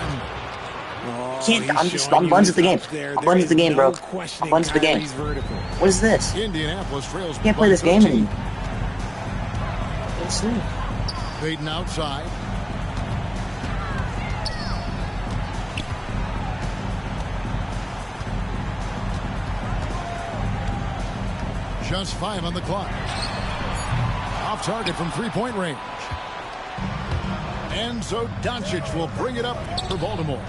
I'm buns at the game. I'm buns at the game, bro. I'm buns at the game. What is this? Indianapolis trails. Can't play this game anymore. Let's see. Peyton outside. Just 5 on the clock. Off target from three-point range. And so Doncic will bring it up for Baltimore.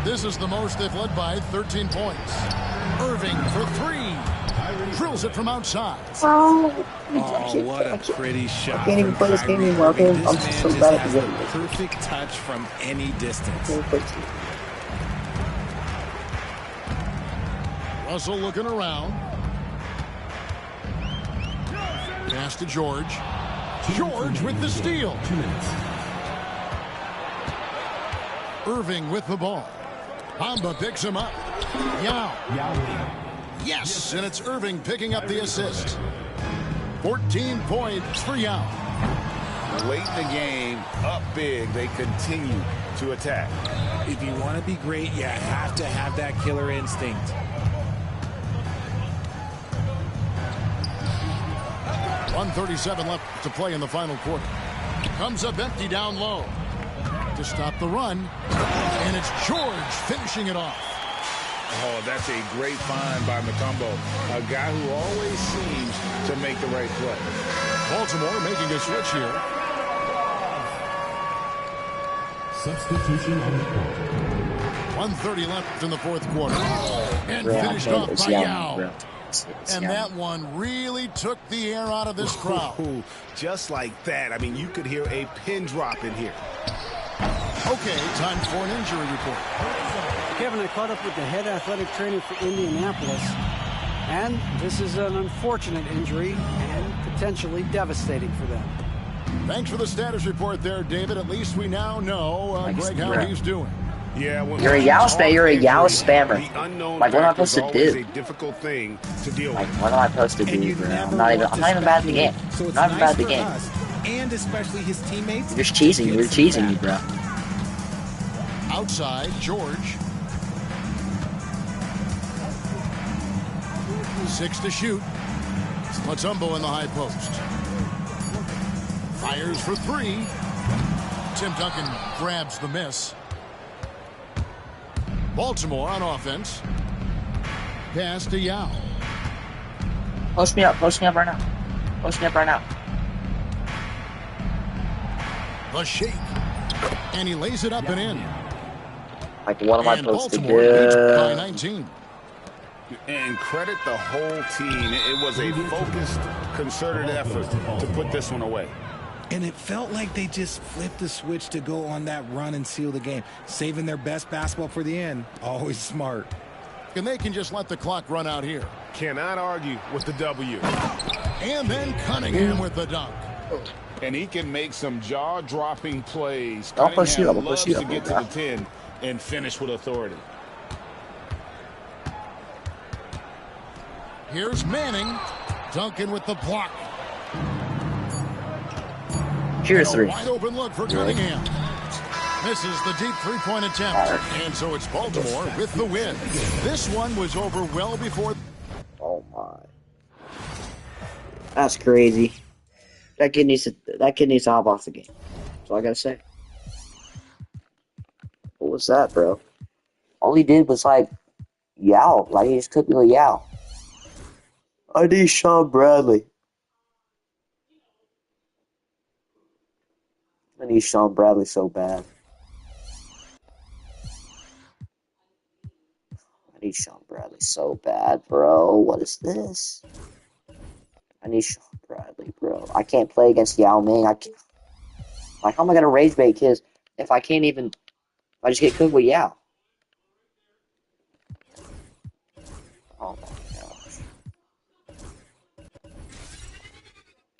This is the most they've led by 13 points. Irving for 3. Drills it from outside. Oh, what a pretty shot. I can't even play this game anymore. I'm just so bad at the game. Perfect touch from any distance. Russell looking around. Pass to George. George with the steal. 2 minutes. Irving with the ball. Bamba picks him up. Yao. Yes, and it's Irving picking up the assist. 14 points for Yao. Late in the game, up big, they continue to attack. If you want to be great, you have to have that killer instinct. .137 left to play in the final quarter. Comes up empty down low. To stop the run. And it's George finishing it off. Oh, that's a great find by Mutombo. A guy who always seems to make the right play. Baltimore making a switch here. Substitution on the court. 1:30 left in the fourth quarter. And finished off by Yao. And that one really took the air out of this crowd. Just like that. I mean, you could hear a pin drop in here. Okay, time for an injury report. Kevin, I caught up with the head athletic trainer for Indianapolis, and this is an unfortunate injury and potentially devastating for them. Thanks for the status report there, David. At least we now know, Greg, how he's doing. Yeah, you're a Yao spammer. Like, what am I supposed to do? A difficult thing to deal like, what am I supposed to do, bro? I'm not even bad at the game. So it's not even bad at the game. And especially his teammates. You're just cheesing. You're cheesing me, bro. Outside, George. 6 to shoot. Mutombo in the high post. Fires for 3. Tim Duncan grabs the miss. Baltimore on offense. Pass to Yao. Post me up right now. Post me up right now. The shake. And he lays it up and in. Like, what am I supposed to Baltimore leads by 19. And credit the whole team. It was a focused, concerted effort to put this one away. And it felt like they just flipped the switch to go on that run and seal the game. Saving their best basketball for the end. Always smart. And they can just let the clock run out here. Cannot argue with the W. And then Cunningham with the dunk. And he can make some jaw-dropping plays. I'll push you up. Cunningham loves to get to the 10 and finish with authority. Here's Manning. Duncan with the block. Here's 3. Wide open look for Cunningham. Misses the deep three-point attempt. And so it's Baltimore with the win. This one was over well before. Oh my. That's crazy. That kid needs to hop off the game. That's all I gotta say. What was that, bro? All he did was like Yao. Like, he just took me with Yao. I need Sean Bradley. I need Sean Bradley so bad. I need Sean Bradley so bad, bro. What is this? I need Sean Bradley, bro. I can't play against Yao Ming. I can't. Like, how am I gonna rage bait kids if I can't even? If I just get cooked with Yao. Oh my gosh.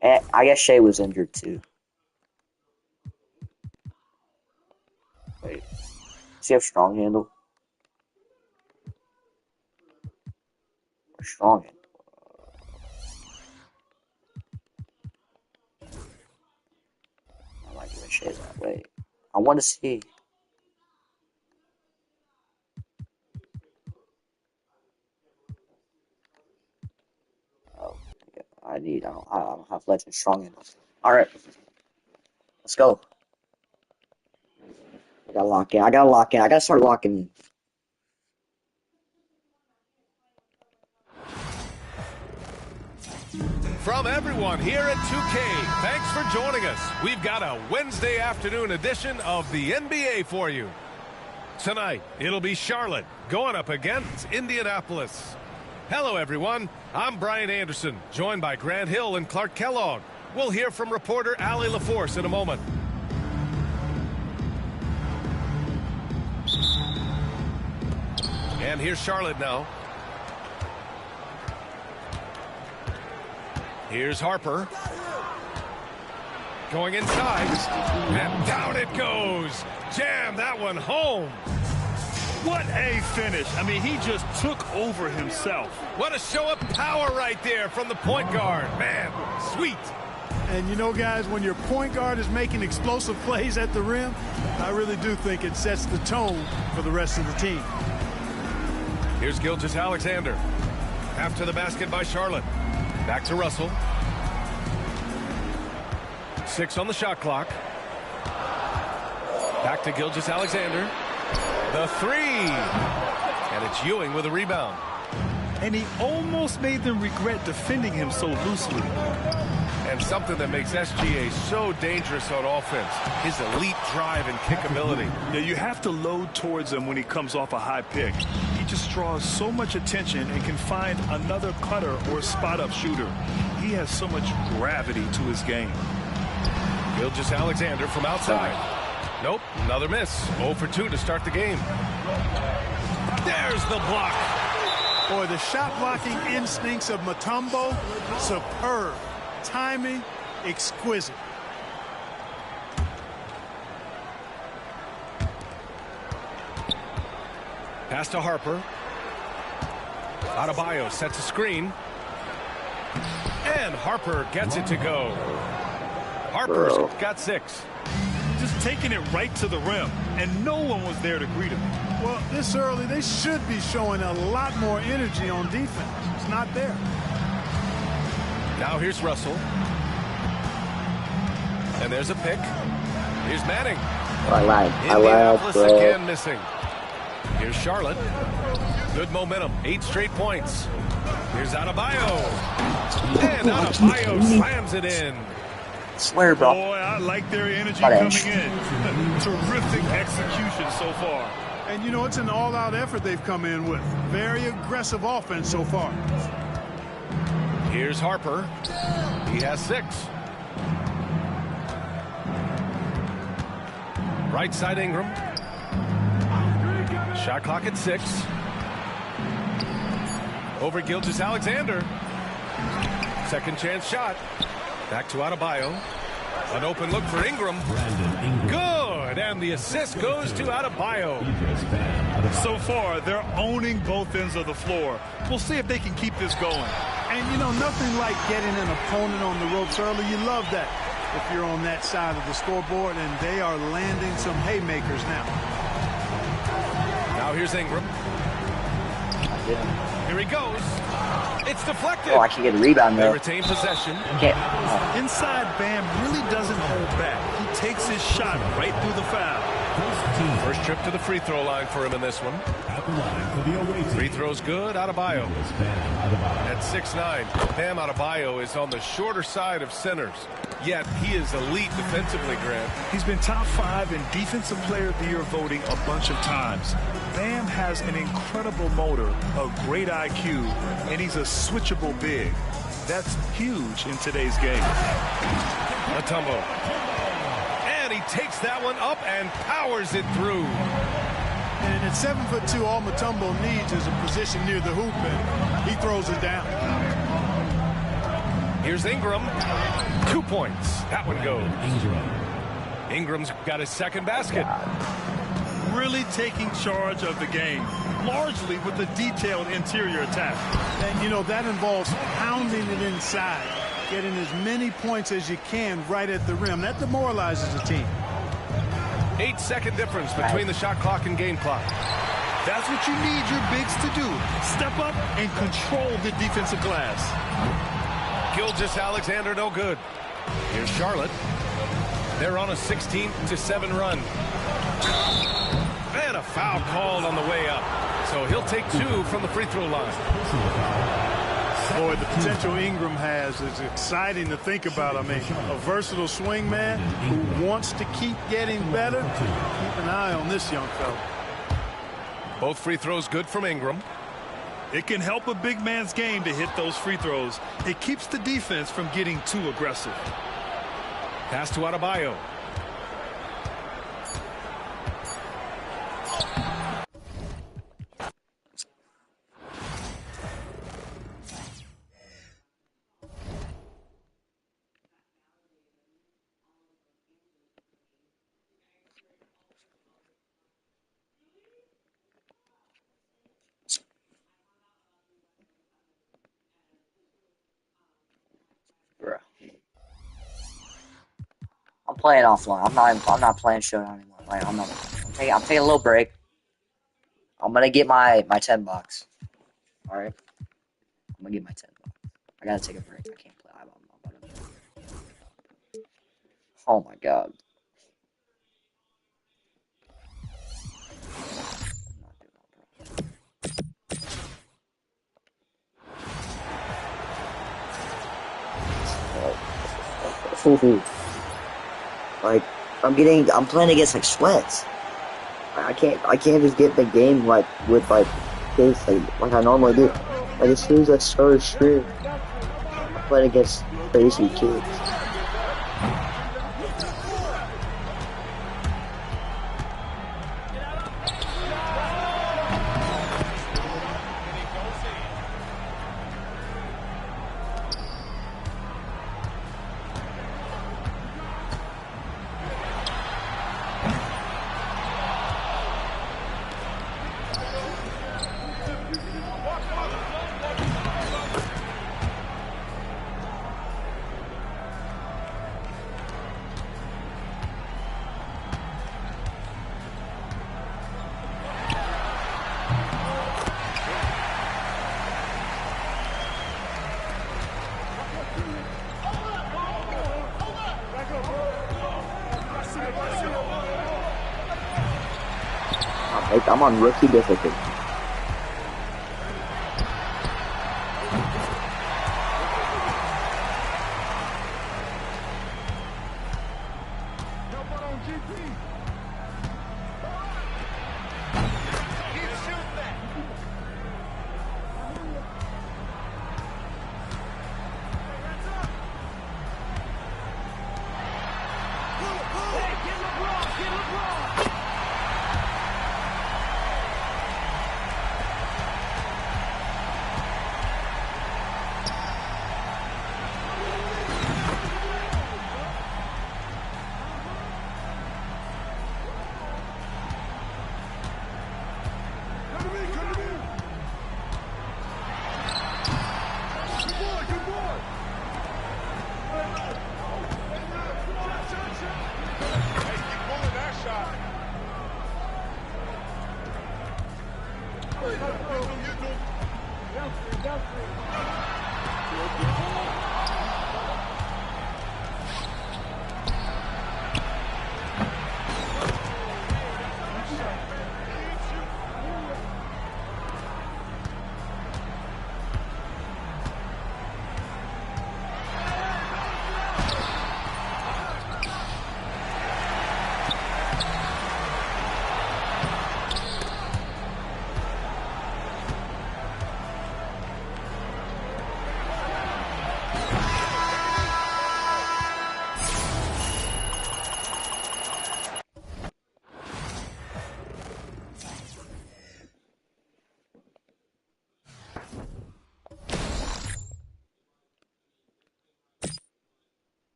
And I guess Shea was injured too. Wait. Does he have strong handle? Strong handle. I might give a Shea that way. I want to see. Oh, yeah, I don't have legend strong handle. All right, let's go. I gotta lock in. I gotta start locking in. From everyone here at 2K, thanks for joining us. We've got a Wednesday afternoon edition of the NBA for you. Tonight, it'll be Charlotte going up against Indianapolis. Hello, everyone. I'm Brian Anderson, joined by Grant Hill and Clark Kellogg. We'll hear from reporter Allie LaForce in a moment. And here's Charlotte now. Here's Harper. Going inside. And down it goes. Jam that one home. What a finish. I mean, he just took over himself. What a show of power right there from the point guard. Man, sweet. And you know, guys, when your point guard is making explosive plays at the rim, I really do think it sets the tone for the rest of the team. Here's Gilgeous-Alexander. After the basket by Charlotte. Back to Russell. 6 on the shot clock. Back to Gilgeous-Alexander. The 3. And it's Ewing with a rebound. And he almost made them regret defending him so loosely. And something that makes SGA so dangerous on offense, his elite drive and kickability. Yeah, you have to load towards him when he comes off a high pick. He just draws so much attention and can find another cutter or spot-up shooter. He has so much gravity to his game. Gilgeous-Alexander from outside. Nope, another miss. 0 for 2 to start the game. There's the block. Boy, the shot blocking instincts of Mutombo, superb. Timing, exquisite. Pass to Harper. Adebayo sets a screen. And Harper gets it to go. Harper's got 6. Just taking it right to the rim, and no one was there to greet him. Well, this early, they should be showing a lot more energy on defense. It's not there. Now here's Russell. And there's a pick. Here's Manning. I like Indianapolis bro. again missing. Here's Charlotte. Good momentum. 8 straight points. Here's Adebayo. And Adebayo slams it in. Swear, bro. Boy, I like their energy coming in. Terrific execution so far. And, you know, it's an all-out effort they've come in with. Very aggressive offense so far. Here's Harper. He has 6. Right side Ingram. Shot clock at 6. Over Gilgeous-Alexander. Second chance shot. Back to Adebayo. An open look for Ingram. Good. And the assist goes to Adebayo. So far, they're owning both ends of the floor. We'll see if they can keep this going. And, you know, nothing like getting an opponent on the ropes early. You love that if you're on that side of the scoreboard, and they are landing some haymakers now. Now here's Ingram. Here he goes. It's deflected. Oh, I can get a rebound, They though. retain possession. Okay. Inside, Bam really doesn't hold back. He takes his shot right through the foul. First trip to the free throw line for him in this one. Free throw's good. Adebayo. At 6'9", Bam Adebayo is on the shorter side of centers. Yet he is elite defensively, Grant. He's been top 5 in Defensive Player of the Year voting a bunch of times. Bam has an incredible motor, a great IQ, and he's a switchable big. That's huge in today's game. Mutombo. And he takes that one up and powers it through. And at 7'2", all Mutombo needs is a position near the hoop, and he throws it down. Here's Ingram. 2 points. That one goes. Ingram's got his second basket. Really taking charge of the game, largely with a detailed interior attack. And, you know, that involves pounding it inside, getting as many points as you can right at the rim. That demoralizes the team. 8-second difference between the shot clock and game clock. That's what you need your bigs to do. Step up and control the defensive glass. Gilgeous-Alexander no good. Here's Charlotte. They're on a 16-7 run. And a foul called on the way up. So he'll take 2 from the free throw line. Boy, the potential Ingram has is exciting to think about. I mean, a versatile swing man who wants to keep getting better. Keep an eye on this young fella. Both free throws good from Ingram. It can help a big man's game to hit those free throws. It keeps the defense from getting too aggressive. Pass to Adebayo. I'm playing offline. I'm not playing showdown anymore. Like, I'm taking a little break. I'm gonna get my $10. Alright? I'm gonna get my $10. I gotta take a break. I can't play. Oh my god. Like, I'm playing against like sweats. I can't just get the game like with like this like I normally do. Like as soon as I start stream, I'm playing against crazy kids. I'm on rookie difficulty.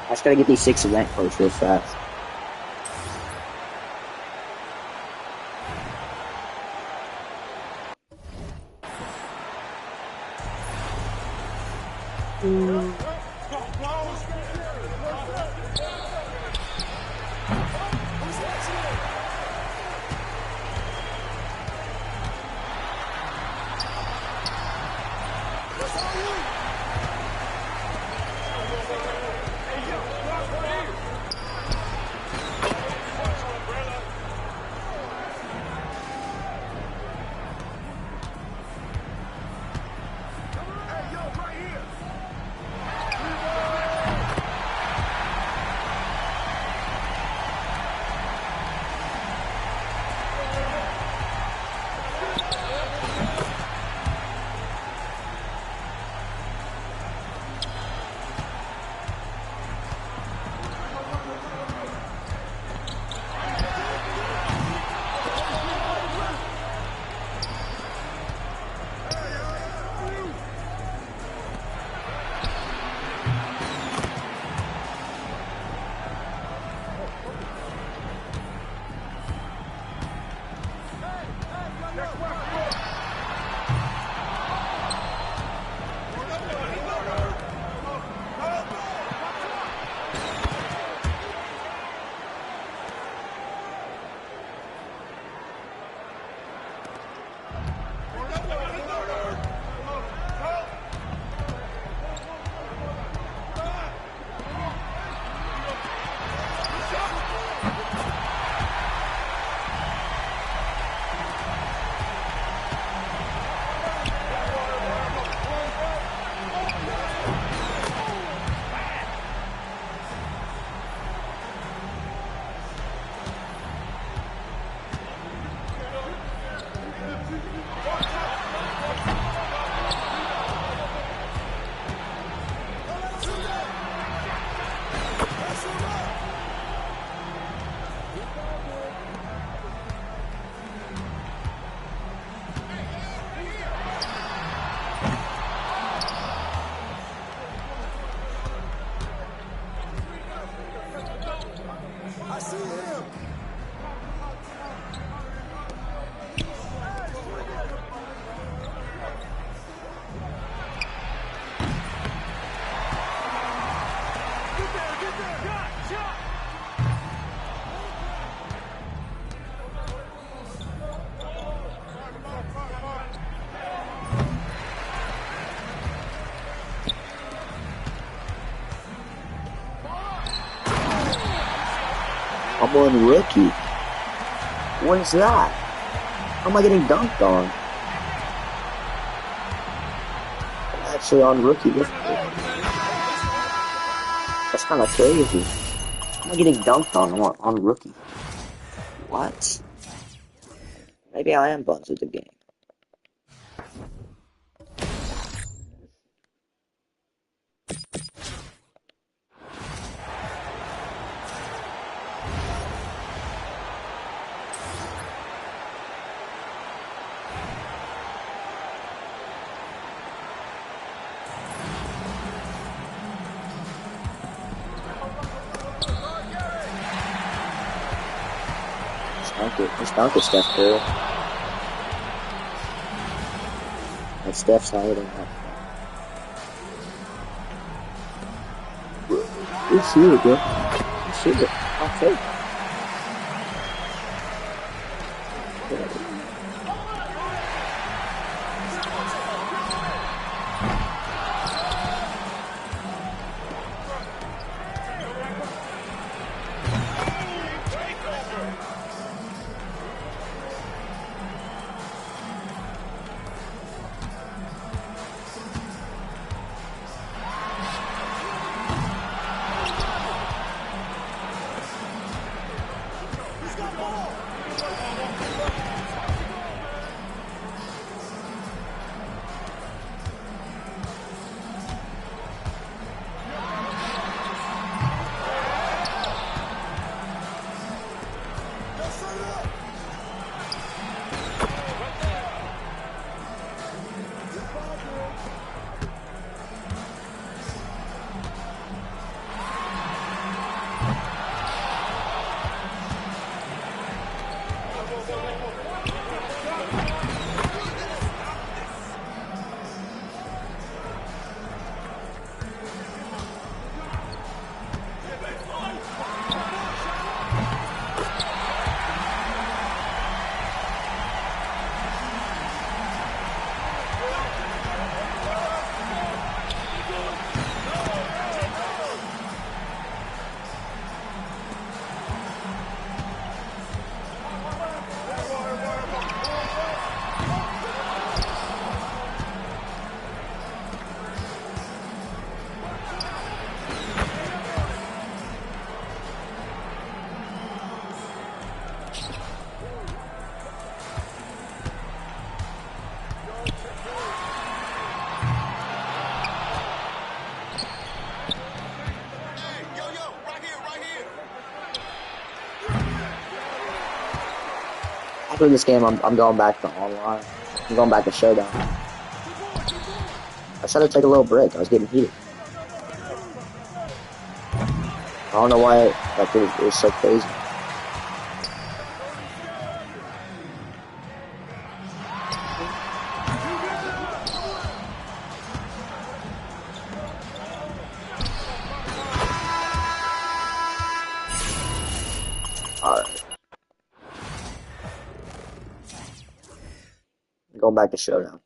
I just gotta get these 6 event codes real fast. I'm on rookie. What is that? How am I getting dunked on? I'm actually on rookie. That's kind of crazy. How am I getting dunked on rookie? What? Maybe I am buns with the game. Let's dunk it, Steph Curry. That's Steph's hiding. You see it, bro. You see it. Okay. After this game, I'm going back to online. I'm going back to showdown. I tried to take a little break. I was getting heated. I don't know why it was so crazy. going back to showdown.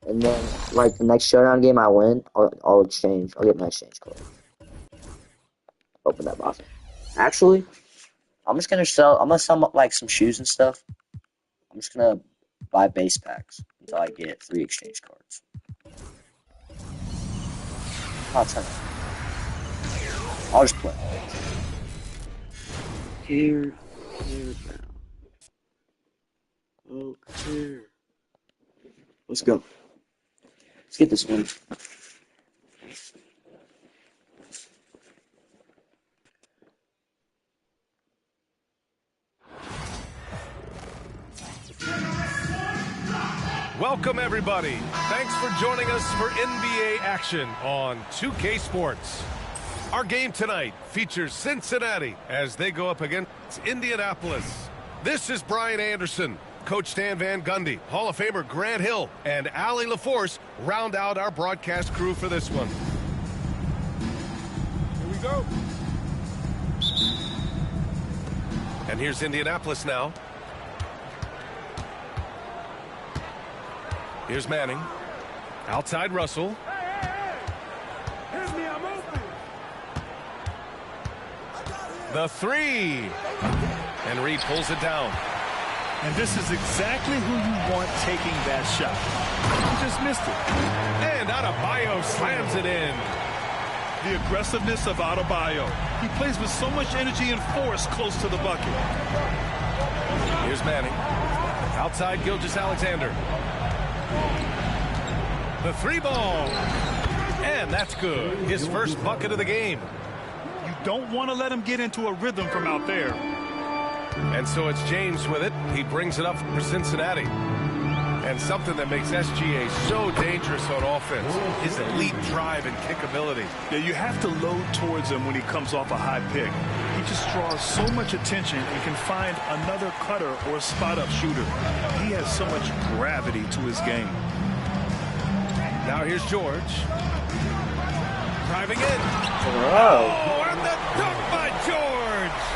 And then, like, the next showdown game I win, I'll exchange. I'll get my exchange card. Open that box. Actually, I'm gonna sell like some shoes and stuff. I'm just gonna buy base packs until I get 3 exchange cards. I'll just play. Here, now. Oh, here. Let's go. Let's get this one. Welcome, everybody. Thanks for joining us for NBA action on 2K Sports. Our game tonight features Cincinnati as they go up against Indianapolis. This is Brian Anderson. Coach Stan Van Gundy, Hall of Famer Grant Hill, and Allie LaForce round out our broadcast crew for this one. Here we go. And here's Indianapolis now. Here's Manning. Outside Russell. Here's me, I'm open. The three. And Reed pulls it down. And this is exactly who you want taking that shot. He just missed it. And Adebayo slams it in. The aggressiveness of Adebayo. He plays with so much energy and force close to the bucket. Here's Manning. Outside Gilgeous-Alexander. The three ball. And that's good. His first bucket of the game. You don't want to let him get into a rhythm from out there. And so it's James with it. He brings it up for Cincinnati. And something that makes SGA so dangerous on offense, his elite drive and kick ability. Yeah, you have to load towards him when he comes off a high pick. He just draws so much attention and can find another cutter or spot-up shooter. He has so much gravity to his game. Now here's George. Driving in. Oh, and the dunk by George.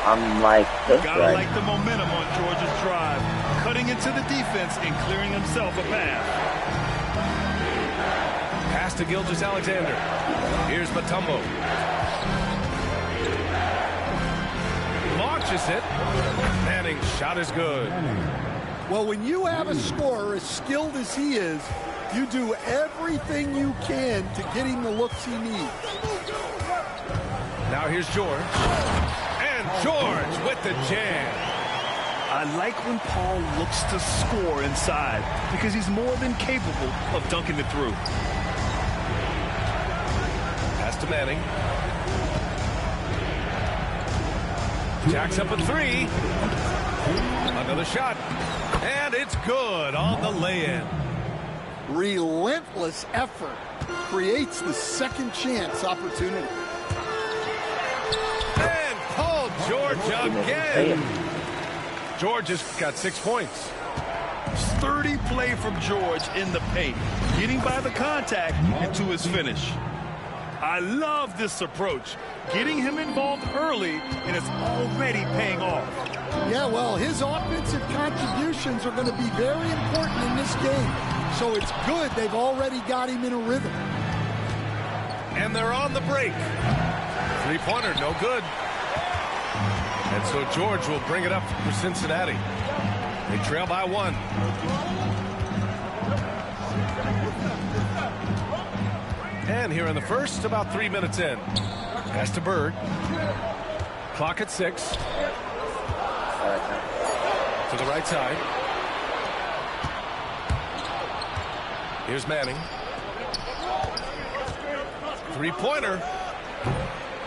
I'm like, Gotta like the momentum on George's drive. Cutting into the defense and clearing himself a path. Pass to Gilgeous-Alexander. Here's Mutombo. Launches it. Manning's shot is good. Well, when you have a scorer as skilled as he is, you do everything you can to get him the looks he needs. Now here's George. And George with the jam. I like when Paul looks to score inside because he's more than capable of dunking it through. Pass to Manning. Jacks up a three. Another shot. And it's good on the lay-in. Relentless effort creates the second chance opportunity. And Paul George again. George has got 6 points. Sturdy play from George in the paint, getting by the contact and to his finish. I love this approach, getting him involved early, and it's already paying off. Yeah, well, his offensive contributions are going to be very important in this game. So it's good they've already got him in a rhythm. And they're on the break. Three-pointer, no good. And so George will bring it up for Cincinnati. They trail by 1. And here in the first, about 3 minutes in. Pass to Bird. Clock at 6. To the right side. Here's Manning. Three-pointer.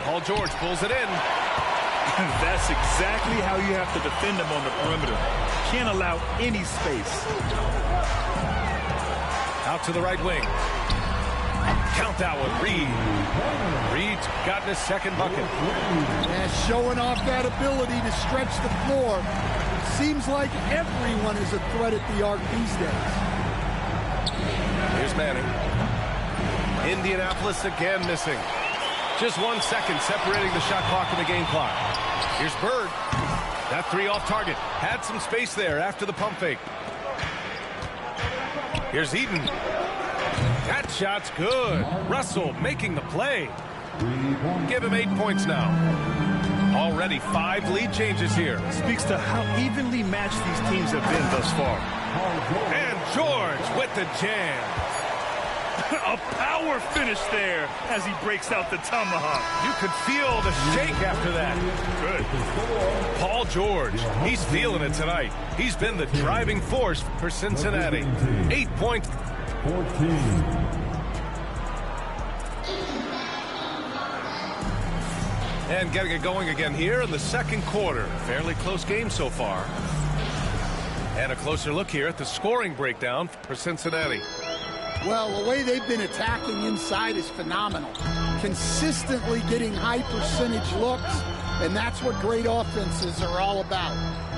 Paul George pulls it in. That's exactly how you have to defend him on the perimeter. Can't allow any space. Out to the right wing. Count that one, Reed. Reed's gotten his second bucket. And showing off that ability to stretch the floor. Seems like everyone is a threat at the arc these days. Here's Manning. Indianapolis again missing. Just 1 second separating the shot clock and the game clock. Here's Bird. That three off target. Had some space there after the pump fake. Here's Eaton. That shot's good. Russell making the play. Give him 8 points now. Already 5 lead changes here. Speaks to how evenly matched these teams have been thus far. And George with the jam. A power finish there as he breaks out the tomahawk. You could feel the shake after that. Good. Paul George, he's feeling it tonight. He's been the driving force for Cincinnati. 8 points. 14. And getting it going again here in the second quarter. Fairly close game so far. And a closer look here at the scoring breakdown for Cincinnati. Well, the way they've been attacking inside is phenomenal. Consistently getting high percentage looks, and that's what great offenses are all about.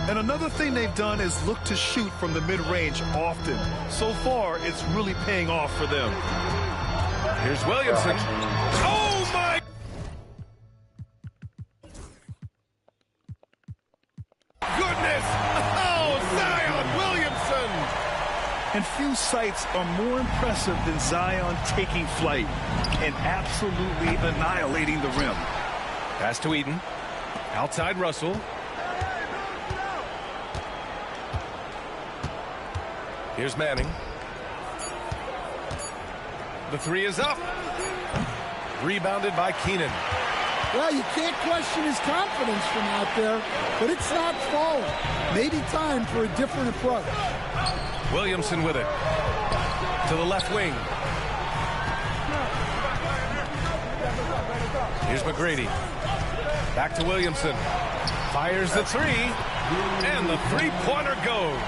And another thing they've done is look to shoot from the mid-range often. So far, it's really paying off for them. Here's Williamson. Oh, my! Goodness! Oh, Zion Williamson! And few sights are more impressive than Zion taking flight and absolutely annihilating the rim. Pass to Eden. Outside Russell. Here's Manning. The three is up. Rebounded by Keenan. Well, you can't question his confidence from out there, but it's not falling. Maybe time for a different approach. Williamson with it. To the left wing. Here's McGrady. Back to Williamson. Fires the three. And the three-pointer goes.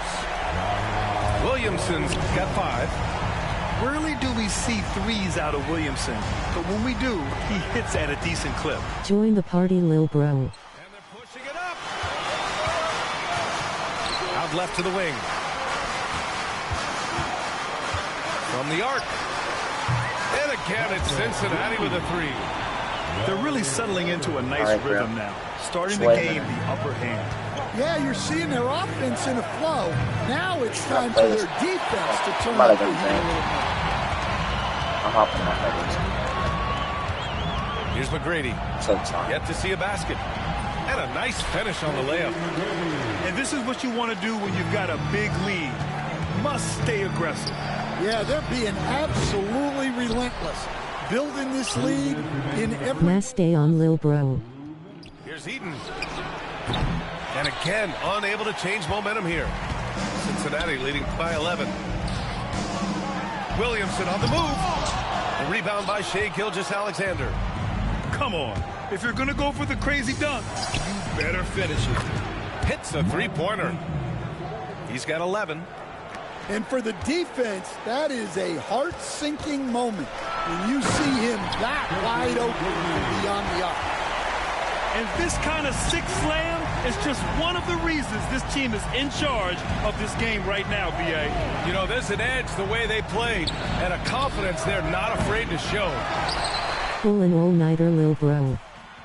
Williamson's got 5. Rarely do we see threes out of Williamson, but when we do, he hits at a decent clip. Join the party, lil bro. And they're pushing it up. Out left to the wing. From the arc. And again, it's Cincinnati with a 3. They're really settling into a nice rhythm now, starting to gain the upper hand. Yeah, you're seeing their offense in a flow. Now it's time for their defense to turn up the heat a little more. I'm hopping off that. Here's McGrady. Yet to see a basket. And a nice finish on the layup. And this is what you want to do when you've got a big lead. Must stay aggressive. Yeah, they're being absolutely relentless. Building this lead in every... Last day on lil bro. Here's Eaton. And again, unable to change momentum here. Cincinnati leading by 11. Williamson on the move. A rebound by Shai Gilgeous-Alexander. Come on. If you're going to go for the crazy dunk, you better finish it. Hits a three-pointer. He's got 11. And for the defense, that is a heart-sinking moment when you see him that wide open from beyond the arc. And this kind of sick slam is just one of the reasons this team is in charge of this game right now, B.A. You know, there's an edge the way they played and a confidence they're not afraid to show. Pull an all-nighter, lil bro.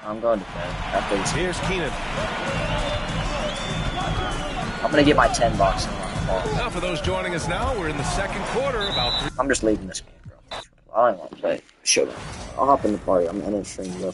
I'm going to bed. Here's Keenan. I'm going to get my $10. Now for those joining us now, we're in the second quarter. I'm just leaving this game, bro. I don't want to play showdown. I'll hop in the party. I'm ending stream, bro.